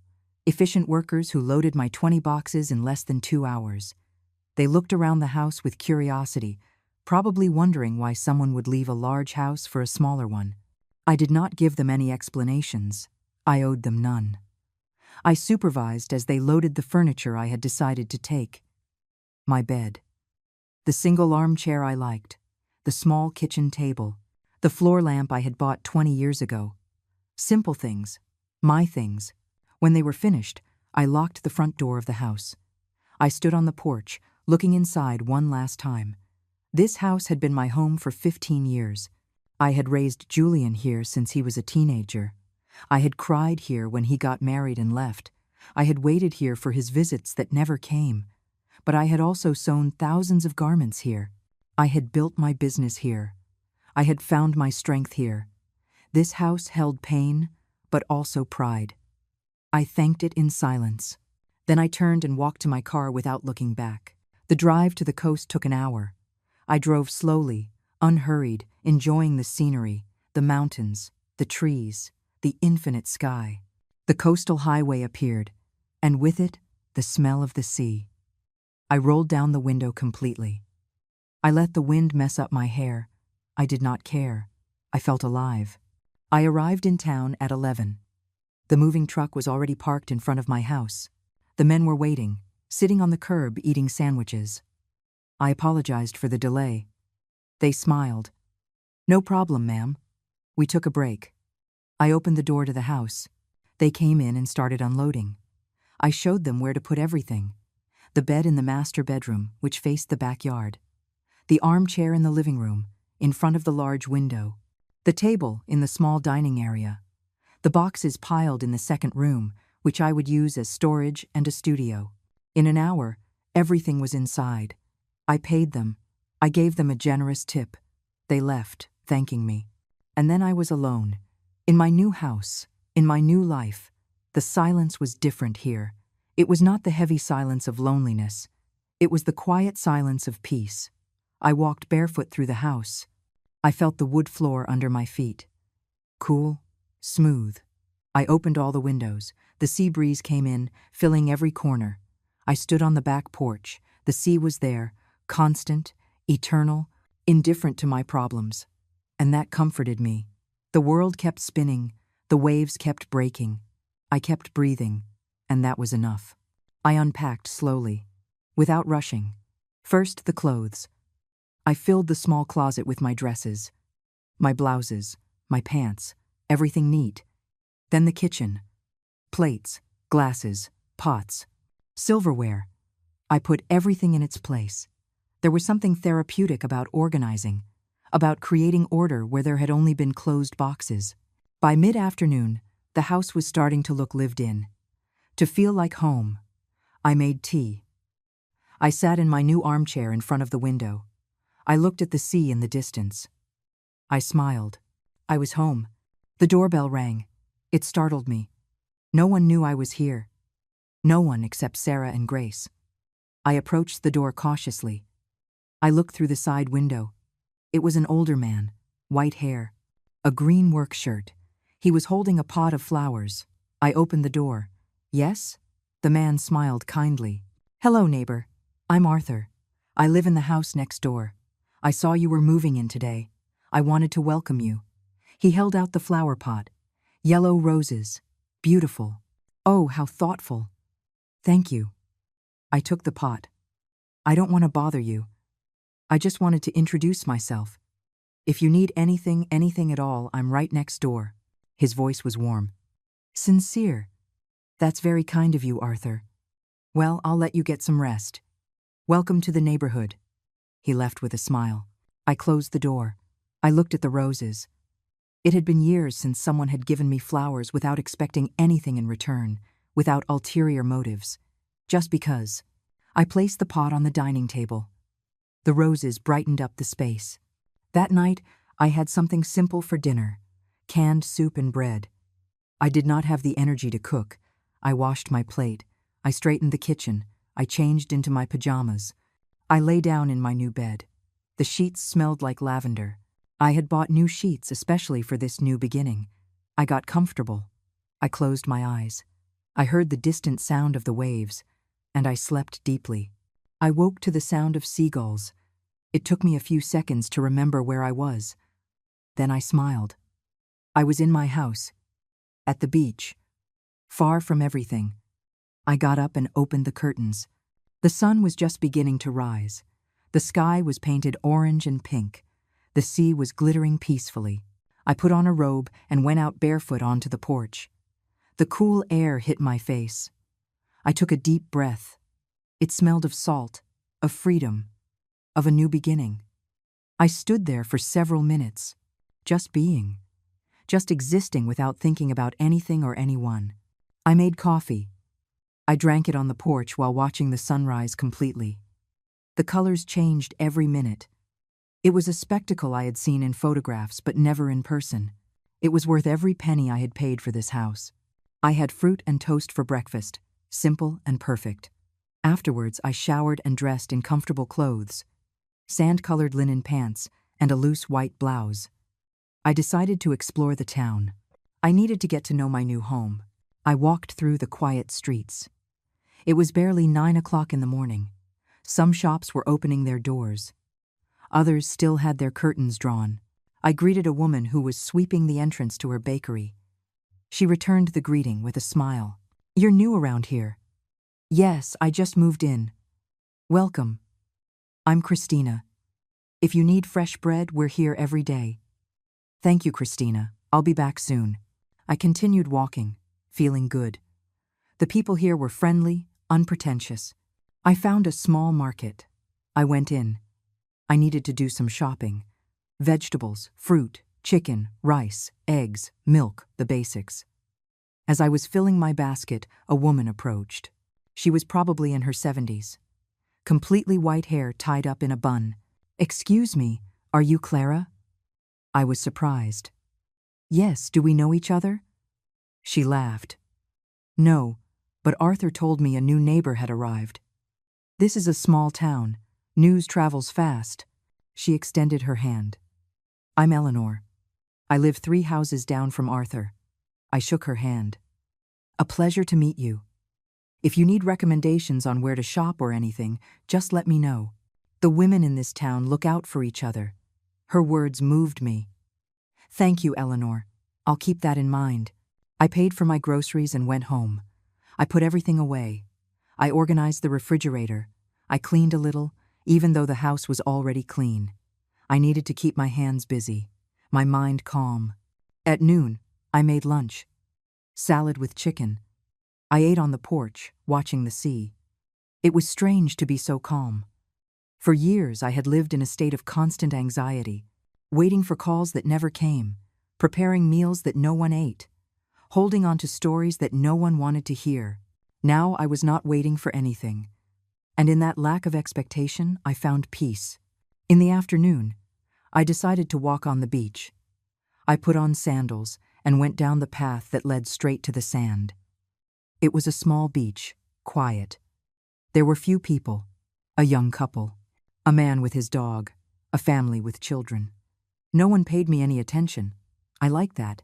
Efficient workers who loaded my 20 boxes in less than 2 hours. They looked around the house with curiosity, probably wondering why someone would leave a large house for a smaller one. I did not give them any explanations. I owed them none. I supervised as they loaded the furniture I had decided to take. My bed. The single armchair I liked. The small kitchen table. The floor lamp I had bought 20 years ago. Simple things. My things. When they were finished, I locked the front door of the house. I stood on the porch, looking inside one last time. This house had been my home for 15 years. I had raised Julian here since he was a teenager. I had cried here when he got married and left. I had waited here for his visits that never came. But I had also sewn thousands of garments here. I had built my business here. I had found my strength here. This house held pain, but also pride. I thanked it in silence. Then I turned and walked to my car without looking back. The drive to the coast took an hour. I drove slowly, unhurried, enjoying the scenery, the mountains, the trees, the infinite sky. The coastal highway appeared, and with it, the smell of the sea. I rolled down the window completely. I let the wind mess up my hair. I did not care. I felt alive. I arrived in town at 11. The moving truck was already parked in front of my house. The men were waiting, sitting on the curb eating sandwiches. I apologized for the delay. They smiled. "No problem, ma'am." We took a break. I opened the door to the house. They came in and started unloading. I showed them where to put everything. The bed in the master bedroom, which faced the backyard. The armchair in the living room, in front of the large window. The table in the small dining area. The boxes piled in the second room, which I would use as storage and a studio. In an hour, everything was inside. I paid them. I gave them a generous tip. They left, thanking me. And then I was alone. In my new house, in my new life. The silence was different here. It was not the heavy silence of loneliness. It was the quiet silence of peace. I walked barefoot through the house. I felt the wood floor under my feet. Cool, smooth. I opened all the windows. The sea breeze came in, filling every corner. I stood on the back porch. The sea was there, constant, eternal, indifferent to my problems. And that comforted me. The world kept spinning. The waves kept breaking. I kept breathing, and that was enough. I unpacked slowly, without rushing. First, the clothes. I filled the small closet with my dresses, my blouses, my pants, everything neat. Then the kitchen. Plates, glasses, pots, silverware. I put everything in its place. There was something therapeutic about organizing, about creating order where there had only been closed boxes. By mid-afternoon, the house was starting to look lived in, to feel like home. I made tea. I sat in my new armchair in front of the window. I looked at the sea in the distance. I smiled. I was home. The doorbell rang. It startled me. No one knew I was here. No one except Sarah and Grace. I approached the door cautiously. I looked through the side window. It was an older man, white hair, a green work shirt. He was holding a pot of flowers. I opened the door. "Yes?" The man smiled kindly. "Hello, neighbor. I'm Arthur. I live in the house next door. I saw you were moving in today. I wanted to welcome you." He held out the flower pot. Yellow roses. Beautiful. Oh, how thoughtful. "Thank you." I took the pot. "I don't want to bother you. I just wanted to introduce myself. If you need anything at all, I'm right next door." His voice was warm. "Sincere. That's very kind of you, Arthur. Well, I'll let you get some rest. Welcome to the neighborhood." He left with a smile. I closed the door. I looked at the roses. It had been years since someone had given me flowers without expecting anything in return, without ulterior motives. Just because. I placed the pot on the dining table. The roses brightened up the space. That night, I had something simple for dinner: canned soup and bread. I did not have the energy to cook. I washed my plate. I straightened the kitchen. I changed into my pajamas. I lay down in my new bed. The sheets smelled like lavender. I had bought new sheets especially for this new beginning. I got comfortable. I closed my eyes. I heard the distant sound of the waves, and I slept deeply. I woke to the sound of seagulls. It took me a few seconds to remember where I was. Then I smiled. I was in my house, at the beach, far from everything. I got up and opened the curtains. The sun was just beginning to rise. The sky was painted orange and pink. The sea was glittering peacefully. I put on a robe and went out barefoot onto the porch. The cool air hit my face. I took a deep breath. It smelled of salt, of freedom, of a new beginning. I stood there for several minutes, just being, just existing without thinking about anything or anyone. I made coffee. I drank it on the porch while watching the sunrise completely. The colors changed every minute. It was a spectacle I had seen in photographs, but never in person. It was worth every penny I had paid for this house. I had fruit and toast for breakfast, simple and perfect. Afterwards, I showered and dressed in comfortable clothes, sand-colored linen pants, and a loose white blouse. I decided to explore the town. I needed to get to know my new home. I walked through the quiet streets. It was barely 9 o'clock in the morning. Some shops were opening their doors. Others still had their curtains drawn. I greeted a woman who was sweeping the entrance to her bakery. She returned the greeting with a smile. "You're new around here." "Yes, I just moved in." "Welcome." I'm Christina. If you need fresh bread, we're here every day. Thank you, Christina. I'll be back soon. I continued walking, feeling good. The people here were friendly, unpretentious. I found a small market. I went in. I needed to do some shopping. Vegetables, fruit, chicken, rice, eggs, milk, the basics. As I was filling my basket, a woman approached. She was probably in her 70s. Completely white hair tied up in a bun. "Excuse me, are you Clara?" I was surprised. "Yes, do we know each other?" She laughed. "No, but Arthur told me a new neighbor had arrived. This is a small town. News travels fast." She extended her hand. "I'm Eleanor. I live 3 houses down from Arthur." I shook her hand. "A pleasure to meet you. If you need recommendations on where to shop or anything, just let me know. The women in this town look out for each other." Her words moved me. "Thank you, Eleanor. I'll keep that in mind." I paid for my groceries and went home. I put everything away. I organized the refrigerator. I cleaned a little, even though the house was already clean. I needed to keep my hands busy, my mind calm. At noon, I made lunch. Salad with chicken. I ate on the porch, watching the sea. It was strange to be so calm. For years, I had lived in a state of constant anxiety, waiting for calls that never came, preparing meals that no one ate, holding on to stories that no one wanted to hear. Now I was not waiting for anything. And in that lack of expectation, I found peace. In the afternoon, I decided to walk on the beach. I put on sandals and went down the path that led straight to the sand. It was a small beach, quiet. There were few people, a young couple, a man with his dog, a family with children. No one paid me any attention. I liked that.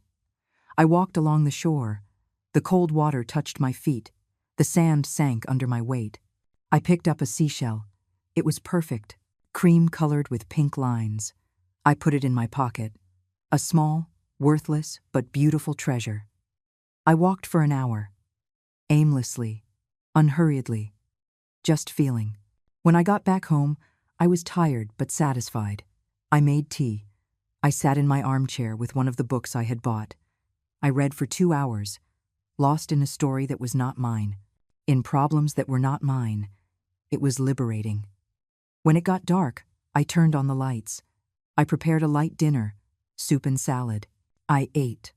I walked along the shore. The cold water touched my feet. The sand sank under my weight. I picked up a seashell. It was perfect, cream-colored with pink lines. I put it in my pocket. A small, worthless, but beautiful treasure. I walked for an hour. Aimlessly, unhurriedly, just feeling. When I got back home, I was tired but satisfied. I made tea. I sat in my armchair with one of the books I had bought. I read for 2 hours, lost in a story that was not mine, in problems that were not mine. It was liberating. When it got dark, I turned on the lights. I prepared a light dinner, soup and salad. I ate,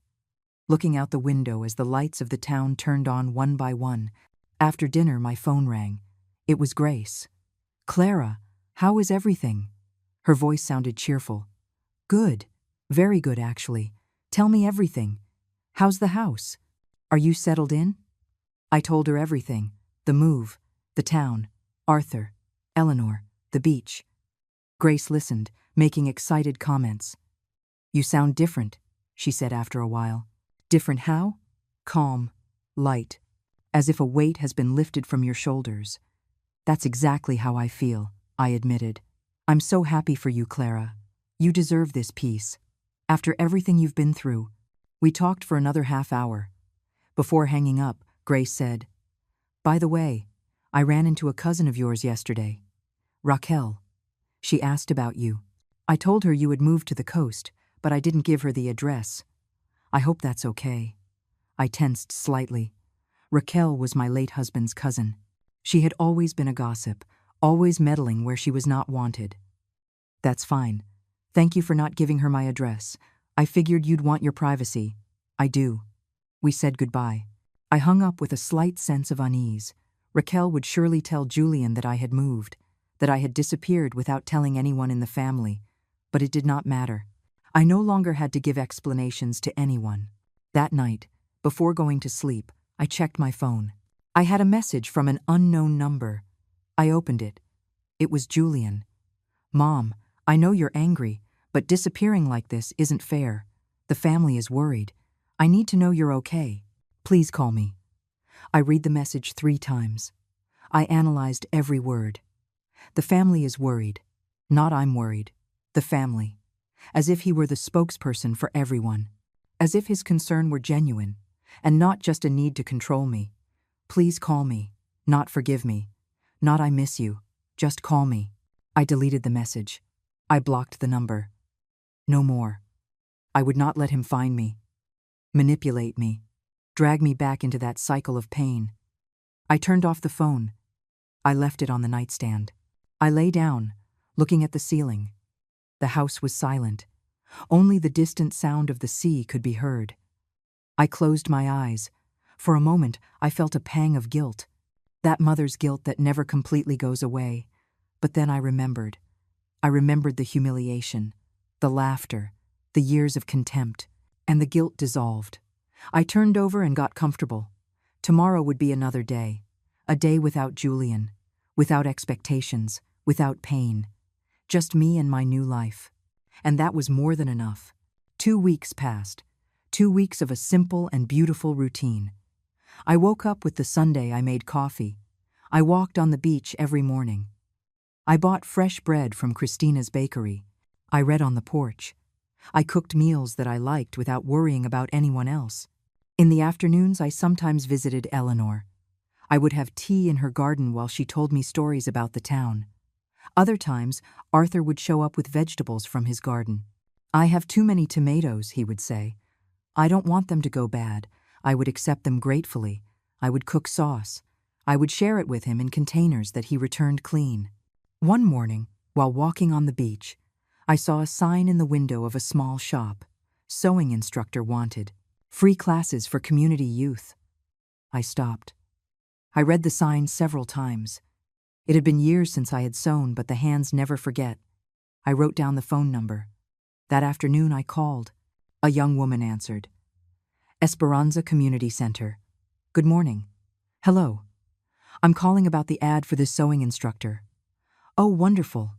looking out the window as the lights of the town turned on one by one. After dinner, my phone rang. It was Grace. "Clara, how is everything?" Her voice sounded cheerful. "Good. Very good, actually. Tell me everything. How's the house? Are you settled in?" I told her everything. The move, the town, Arthur, Eleanor, the beach. Grace listened, making excited comments. "You sound different," she said after a while. "Different how?" "Calm, light, as if a weight has been lifted from your shoulders." "That's exactly how I feel," I admitted. "I'm so happy for you, Clara. You deserve this peace. After everything you've been through." We talked for another half hour. Before hanging up, Grace said, "By the way, I ran into a cousin of yours yesterday, Raquel. She asked about you. I told her you had moved to the coast, but I didn't give her the address. I hope that's okay." I tensed slightly. Raquel was my late husband's cousin. She had always been a gossip, always meddling where she was not wanted. "That's fine. Thank you for not giving her my address. I figured you'd want your privacy." "I do." We said goodbye. I hung up with a slight sense of unease. Raquel would surely tell Julian that I had moved, that I had disappeared without telling anyone in the family, but it did not matter. I no longer had to give explanations to anyone. That night, before going to sleep, I checked my phone. I had a message from an unknown number. I opened it. It was Julian. "Mom, I know you're angry, but disappearing like this isn't fair. The family is worried. I need to know you're okay. Please call me." I read the message 3 times. I analyzed every word. The family is worried. Not I'm worried. The family. As if he were the spokesperson for everyone. As if his concern were genuine, and not just a need to control me. Please call me. Not forgive me. Not I miss you. Just call me. I deleted the message. I blocked the number. No more. I would not let him find me, manipulate me, drag me back into that cycle of pain. I turned off the phone. I left it on the nightstand. I lay down, looking at the ceiling. The house was silent. Only the distant sound of the sea could be heard. I closed my eyes. For a moment, I felt a pang of guilt. That mother's guilt that never completely goes away. But then I remembered. I remembered the humiliation, the laughter, the years of contempt, and the guilt dissolved. I turned over and got comfortable. Tomorrow would be another day. A day without Julian, without expectations, without pain. Just me and my new life. And that was more than enough. 2 weeks passed. 2 weeks of a simple and beautiful routine. I woke up with the Sunday I made coffee. I walked on the beach every morning. I bought fresh bread from Christina's bakery. I read on the porch. I cooked meals that I liked without worrying about anyone else. In the afternoons, I sometimes visited Eleanor. I would have tea in her garden while she told me stories about the town. Other times, Arthur would show up with vegetables from his garden. "I have too many tomatoes," he would say. "I don't want them to go bad." I would accept them gratefully. I would cook sauce. I would share it with him in containers that he returned clean. One morning, while walking on the beach, I saw a sign in the window of a small shop. Sewing instructor wanted. Free classes for community youth. I stopped. I read the sign several times. It had been years since I had sewn, but the hands never forget. I wrote down the phone number. That afternoon I called. A young woman answered. Esperanza Community Center. "Good morning." "Hello. I'm calling about the ad for this sewing instructor." "Oh, wonderful.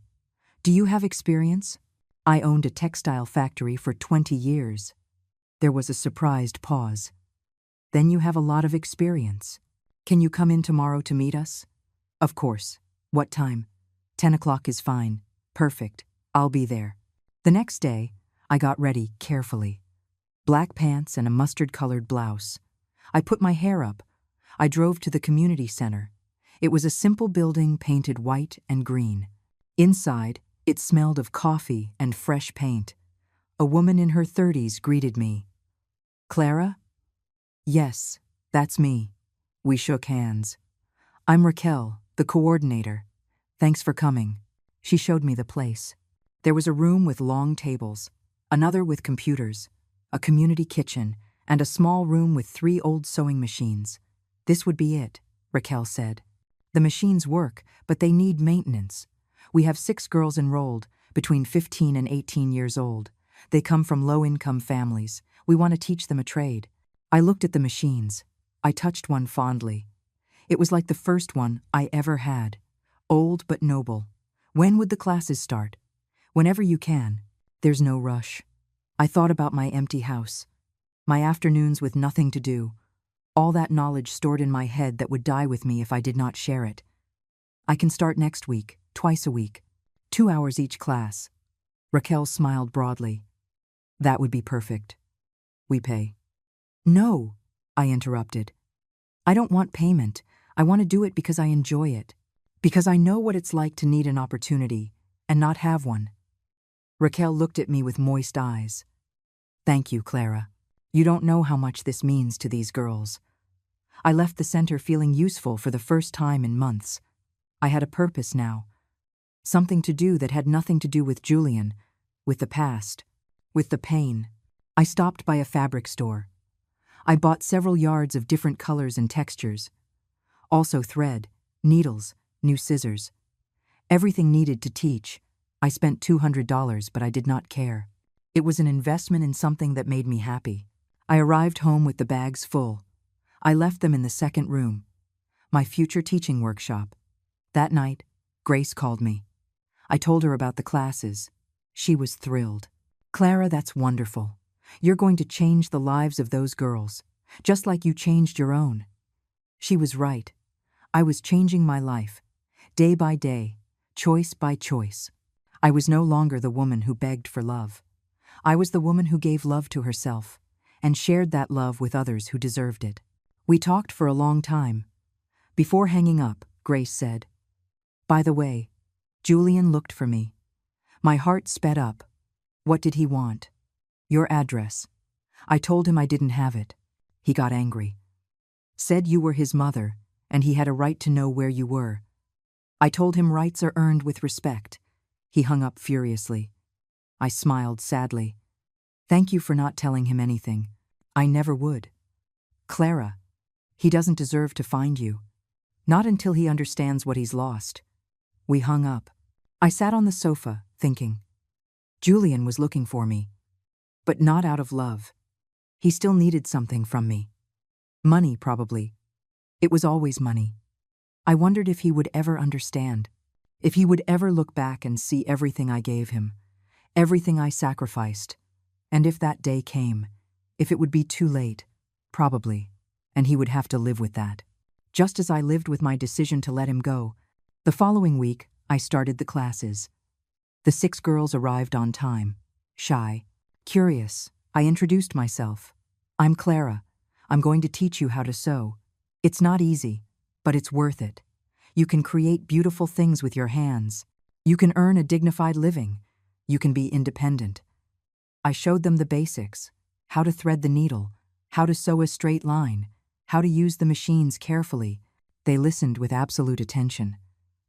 Do you have experience?" "I owned a textile factory for 20 years. There was a surprised pause. "Then you have a lot of experience. Can you come in tomorrow to meet us?" "Of course. What time?" 10 o'clock is fine. "Perfect. I'll be there." The next day, I got ready carefully. Black pants and a mustard-colored blouse. I put my hair up. I drove to the community center. It was a simple building painted white and green. Inside, it smelled of coffee and fresh paint. A woman in her 30s greeted me. "Clara?" "Yes, that's me." We shook hands. "I'm Raquel, the coordinator. Thanks for coming." She showed me the place. There was a room with long tables, another with computers, a community kitchen, and a small room with 3 old sewing machines. "This would be it," Raquel said. "The machines work, but they need maintenance. We have 6 girls enrolled, between 15 and 18 years old. They come from low-income families. We want to teach them a trade." I looked at the machines. I touched one fondly. It was like the first one I ever had. Old but noble. "When would the classes start?" "Whenever you can. There's no rush." I thought about my empty house, my afternoons with nothing to do, all that knowledge stored in my head that would die with me if I did not share it. "I can start next week, twice a week, 2 hours each class." Raquel smiled broadly. "That would be perfect. We pay." "No," I interrupted. "I don't want payment. I want to do it because I enjoy it. Because I know what it's like to need an opportunity and not have one." Raquel looked at me with moist eyes. "Thank you, Clara. You don't know how much this means to these girls." I left the center feeling useful for the first time in months. I had a purpose now. Something to do that had nothing to do with Julian, with the past, with the pain. I stopped by a fabric store. I bought several yards of different colors and textures. Also thread, needles, new scissors. Everything needed to teach. I spent $200, but I did not care. It was an investment in something that made me happy. I arrived home with the bags full. I left them in the second room, my future teaching workshop. That night, Grace called me. I told her about the classes. She was thrilled. "Clara, that's wonderful. You're going to change the lives of those girls, just like you changed your own." She was right. I was changing my life, day by day, choice by choice. I was no longer the woman who begged for love. I was the woman who gave love to herself and shared that love with others who deserved it. We talked for a long time. Before hanging up, Grace said, "By the way, Julian looked for me. My heart sped up. What did he want? Your address. I told him I didn't have it. He got angry. Said you were his mother, and he had a right to know where you were. I told him rights are earned with respect. He hung up furiously. I smiled sadly. Thank you for not telling him anything. I never would. Clara, he doesn't deserve to find you. Not until he understands what he's lost. We hung up. I sat on the sofa, thinking. Julian was looking for me. But not out of love. He still needed something from me. Money, probably. It was always money. I wondered if he would ever understand. If he would ever look back and see everything I gave him. Everything I sacrificed. And if that day came, if it would be too late, probably, and he would have to live with that. Just as I lived with my decision to let him go, the following week, I started the classes. The 6 girls arrived on time. Shy, curious, I introduced myself. I'm Clara. I'm going to teach you how to sew. It's not easy, but it's worth it. You can create beautiful things with your hands. You can earn a dignified living. You can be independent. I showed them the basics, how to thread the needle, how to sew a straight line, how to use the machines carefully. They listened with absolute attention.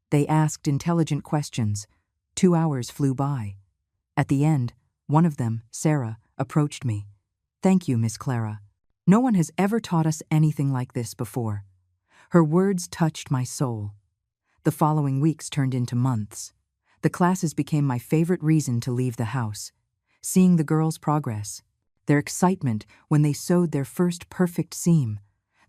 They asked intelligent questions. 2 hours flew by. At the end, one of them, Sarah, approached me. Thank you, Miss Clara. No one has ever taught us anything like this before. Her words touched my soul. The following weeks turned into months. The classes became my favorite reason to leave the house. Seeing the girls' progress, their excitement when they sewed their first perfect seam,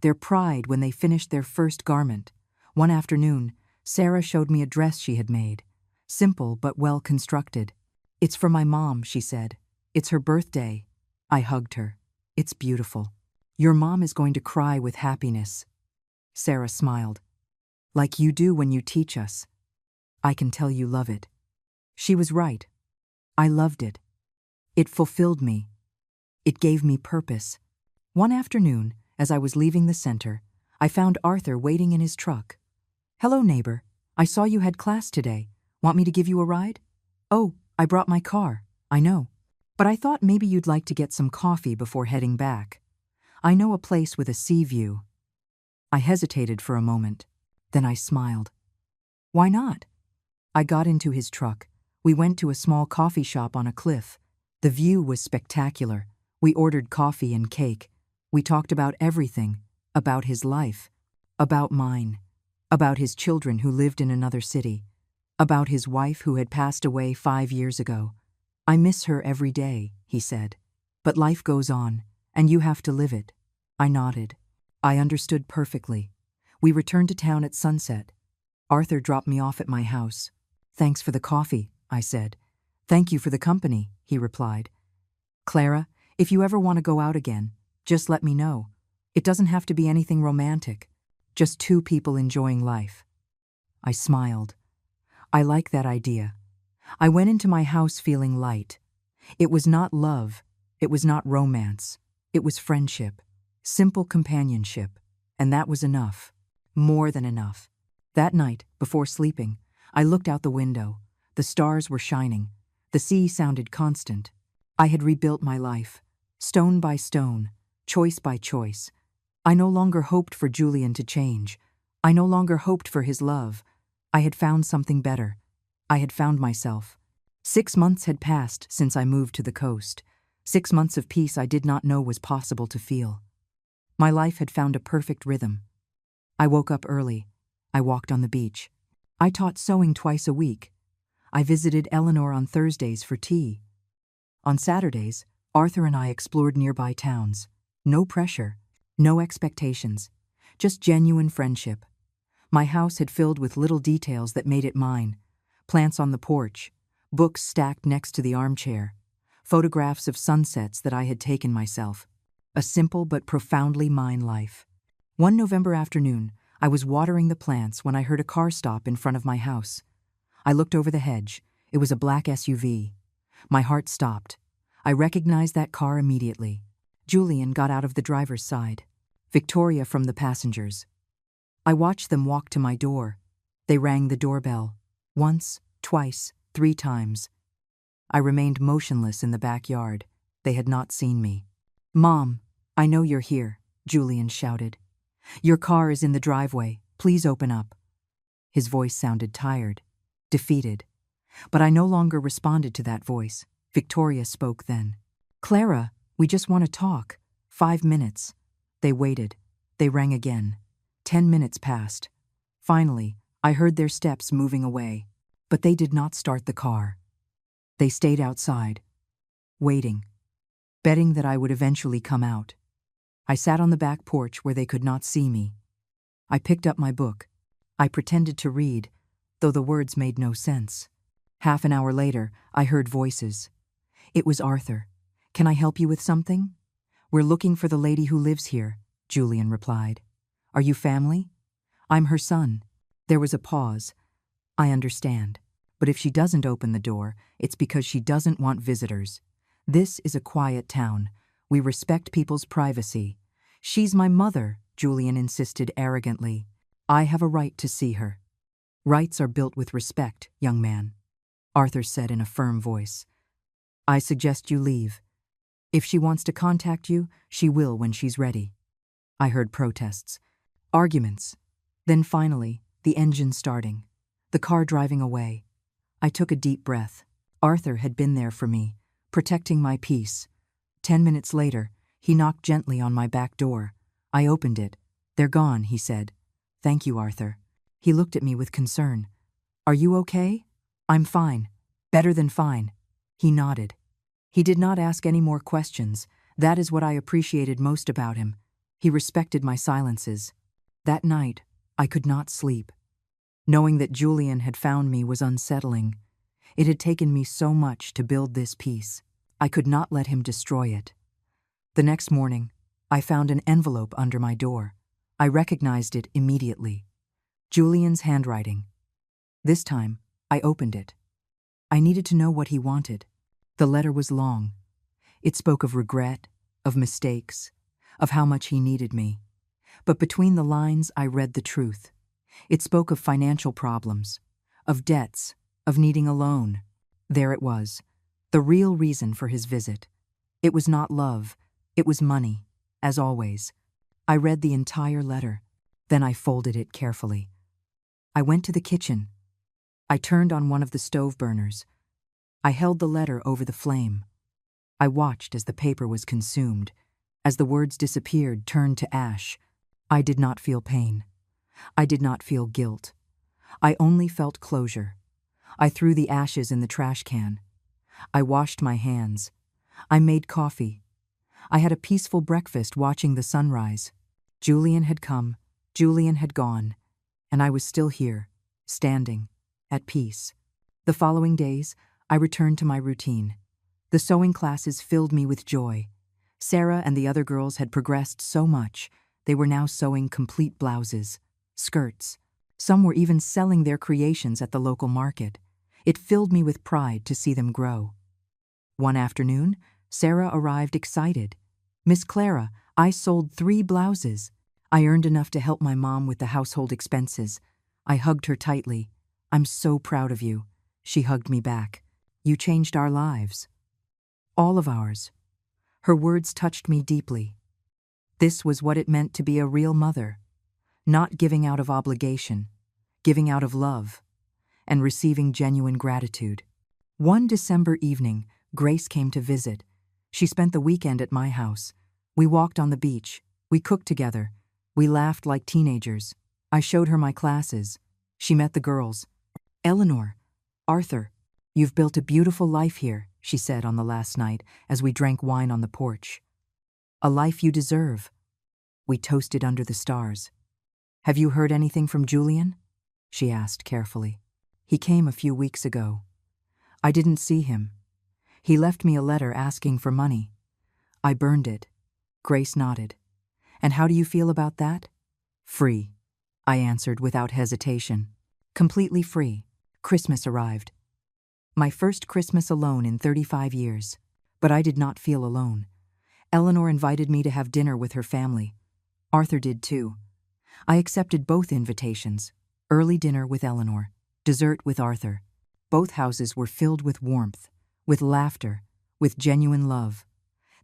their pride when they finished their first garment. One afternoon, Sarah showed me a dress she had made, simple but well constructed. It's for my mom, she said. It's her birthday. I hugged her. It's beautiful. Your mom is going to cry with happiness. Sarah smiled. Like you do when you teach us. I can tell you love it. She was right. I loved it. It fulfilled me. It gave me purpose. One afternoon, as I was leaving the center, I found Arthur waiting in his truck. Hello, neighbor. I saw you had class today. Want me to give you a ride? Oh, I brought my car. I know. But I thought maybe you'd like to get some coffee before heading back. I know a place with a sea view. I hesitated for a moment. Then I smiled. Why not? I got into his truck. We went to a small coffee shop on a cliff. The view was spectacular. We ordered coffee and cake. We talked about everything, about his life, about mine, about his children who lived in another city, about his wife who had passed away 5 years ago. I miss her every day, he said. But life goes on, and you have to live it. I nodded. I understood perfectly. We returned to town at sunset. Arthur dropped me off at my house. Thanks for the coffee, I said. Thank you for the company, he replied. Clara, if you ever want to go out again, just let me know. It doesn't have to be anything romantic. Just 2 people enjoying life. I smiled. I like that idea. I went into my house feeling light. It was not love. It was not romance. It was friendship. Simple companionship. And that was enough. More than enough. That night, before sleeping, I looked out the window. The stars were shining. The sea sounded constant. I had rebuilt my life. Stone by stone. Choice by choice. I no longer hoped for Julian to change. I no longer hoped for his love. I had found something better. I had found myself. 6 months had passed since I moved to the coast. 6 months of peace I did not know was possible to feel. My life had found a perfect rhythm. I woke up early. I walked on the beach. I taught sewing twice a week. I visited Eleanor on Thursdays for tea. On Saturdays, Arthur and I explored nearby towns. No pressure, no expectations, just genuine friendship. My house had filled with little details that made it mine. Plants on the porch, books stacked next to the armchair, photographs of sunsets that I had taken myself. A simple but profoundly mine life. One November afternoon, I was watering the plants when I heard a car stop in front of my house. I looked over the hedge. It was a black SUV. My heart stopped. I recognized that car immediately. Julian got out of the driver's side. Victoria from the passengers. I watched them walk to my door. They rang the doorbell. Once, Twice, 3 times. I remained motionless in the backyard. They had not seen me. "Mom, I know you're here," Julian shouted. "Your car is in the driveway. Please open up." His voice sounded tired, defeated. But I no longer responded to that voice. Victoria spoke then. "Clara, we just want to talk. 5 minutes." They waited. They rang again. 10 minutes passed. Finally, I heard their steps moving away. But they did not start the car. They stayed outside, waiting, betting that I would eventually come out. I sat on the back porch where they could not see me. I picked up my book. I pretended to read, though the words made no sense. Half an hour later, I heard voices. It was Arthur. "Can I help you with something?" "We're looking for the lady who lives here," Julian replied. "Are you family?" "I'm her son." There was a pause. "I understand. But if she doesn't open the door, it's because she doesn't want visitors. This is a quiet town. We respect people's privacy." "She's my mother," Julian insisted arrogantly. "I have a right to see her." "Rights are built with respect, young man," Arthur said in a firm voice. "I suggest you leave. If she wants to contact you, she will when she's ready." I heard protests, arguments. Then finally, the engine starting, the car driving away. I took a deep breath. Arthur had been there for me, protecting my peace. 10 minutes later, he knocked gently on my back door. I opened it. "They're gone," he said. "Thank you, Arthur." He looked at me with concern. "Are you okay?" "I'm fine. Better than fine." He nodded. He did not ask any more questions. That is what I appreciated most about him. He respected my silences. That night, I could not sleep. Knowing that Julian had found me was unsettling. It had taken me so much to build this peace. I could not let him destroy it. The next morning, I found an envelope under my door. I recognized it immediately. Julian's handwriting. This time, I opened it. I needed to know what he wanted. The letter was long. It spoke of regret, of mistakes, of how much he needed me. But between the lines, I read the truth. It spoke of financial problems, of debts, of needing a loan. There it was, the real reason for his visit. It was not love, it was money, as always. I read the entire letter. Then I folded it carefully. I went to the kitchen. I turned on one of the stove burners. I held the letter over the flame. I watched as the paper was consumed, as the words disappeared, turned to ash. I did not feel pain. I did not feel guilt. I only felt closure. I threw the ashes in the trash can. I washed my hands. I made coffee. I had a peaceful breakfast watching the sunrise. Julian had come, Julian had gone, and I was still here, standing, at peace. The following days, I returned to my routine. The sewing classes filled me with joy. Sarah and the other girls had progressed so much. They were now sewing complete blouses, skirts. Some were even selling their creations at the local market. It filled me with pride to see them grow. One afternoon, Sarah arrived excited. "Miss Clara, I sold 3 blouses. I earned enough to help my mom with the household expenses." I hugged her tightly. "I'm so proud of you." She hugged me back. "You changed our lives." All of ours. Her words touched me deeply. This was what it meant to be a real mother. Not giving out of obligation, giving out of love, and receiving genuine gratitude. One December evening, Grace came to visit. She spent the weekend at my house. We walked on the beach. We cooked together. We laughed like teenagers. I showed her my classes. She met the girls. "Eleanor, Arthur, you've built a beautiful life here," she said on the last night as we drank wine on the porch. "A life you deserve." We toasted under the stars. "Have you heard anything from Julian?" she asked carefully. "He came a few weeks ago. I didn't see him. He left me a letter asking for money. I burned it." Grace nodded. "And how do you feel about that?" "Free," I answered without hesitation. "Completely free." Christmas arrived. My first Christmas alone in 35 years. But I did not feel alone. Eleanor invited me to have dinner with her family. Arthur did too. I accepted both invitations. Early dinner with Eleanor, dessert with Arthur. Both houses were filled with warmth, with laughter, with genuine love.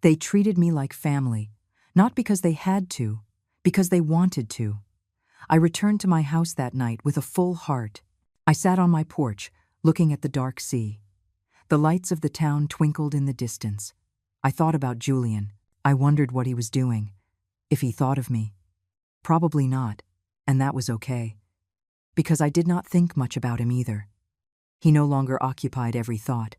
They treated me like family, not because they had to, because they wanted to. I returned to my house that night with a full heart. I sat on my porch, looking at the dark sea. The lights of the town twinkled in the distance. I thought about Julian. I wondered what he was doing. If he thought of me. Probably not, and that was okay. Because I did not think much about him either. He no longer occupied every thought.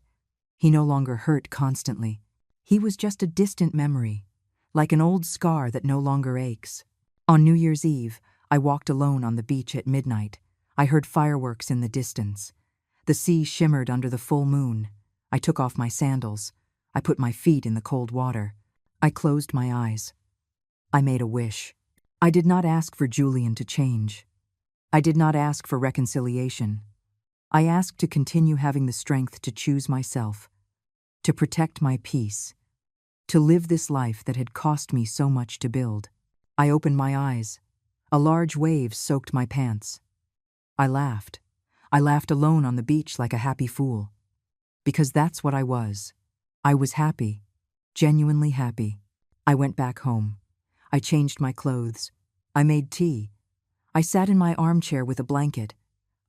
He no longer hurt constantly. He was just a distant memory, like an old scar that no longer aches. On New Year's Eve, I walked alone on the beach at midnight. I heard fireworks in the distance. The sea shimmered under the full moon. I took off my sandals. I put my feet in the cold water. I closed my eyes. I made a wish. I did not ask for Julian to change. I did not ask for reconciliation. I asked to continue having the strength to choose myself, to protect my peace, to live this life that had cost me so much to build. I opened my eyes. A large wave soaked my pants. I laughed. I laughed alone on the beach like a happy fool. Because that's what I was. I was happy, genuinely happy. I went back home. I changed my clothes. I made tea. I sat in my armchair with a blanket.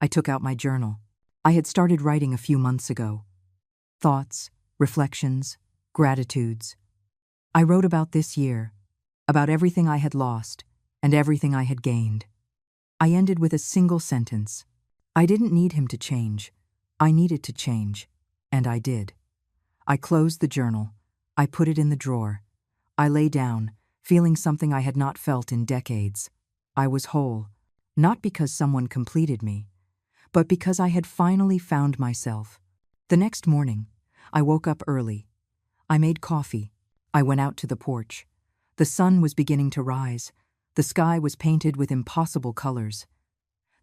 I took out my journal. I had started writing a few months ago. Thoughts, reflections, gratitudes. I wrote about this year, about everything I had lost and everything I had gained. I ended with a single sentence. I didn't need him to change. I needed to change, and I did. I closed the journal. I put it in the drawer. I lay down, feeling something I had not felt in decades. I was whole, not because someone completed me, but because I had finally found myself. The next morning, I woke up early. I made coffee. I went out to the porch. The sun was beginning to rise. The sky was painted with impossible colors.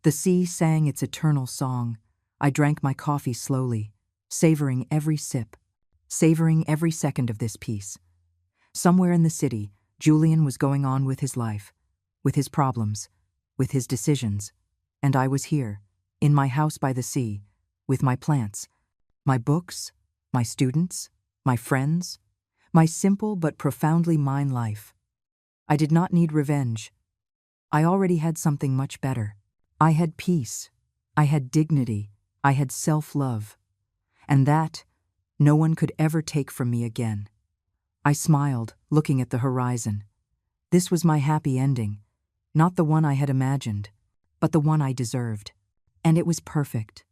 The sea sang its eternal song. I drank my coffee slowly, savoring every sip, savoring every second of this peace. Somewhere in the city, Julian was going on with his life, with his problems, with his decisions, and I was here, in my house by the sea, with my plants, my books, my students, my friends, my simple but profoundly mine life. I did not need revenge. I already had something much better. I had peace. I had dignity. I had self-love. And that, no one could ever take from me again. I smiled, looking at the horizon. This was my happy ending, not the one I had imagined, but the one I deserved. And it was perfect.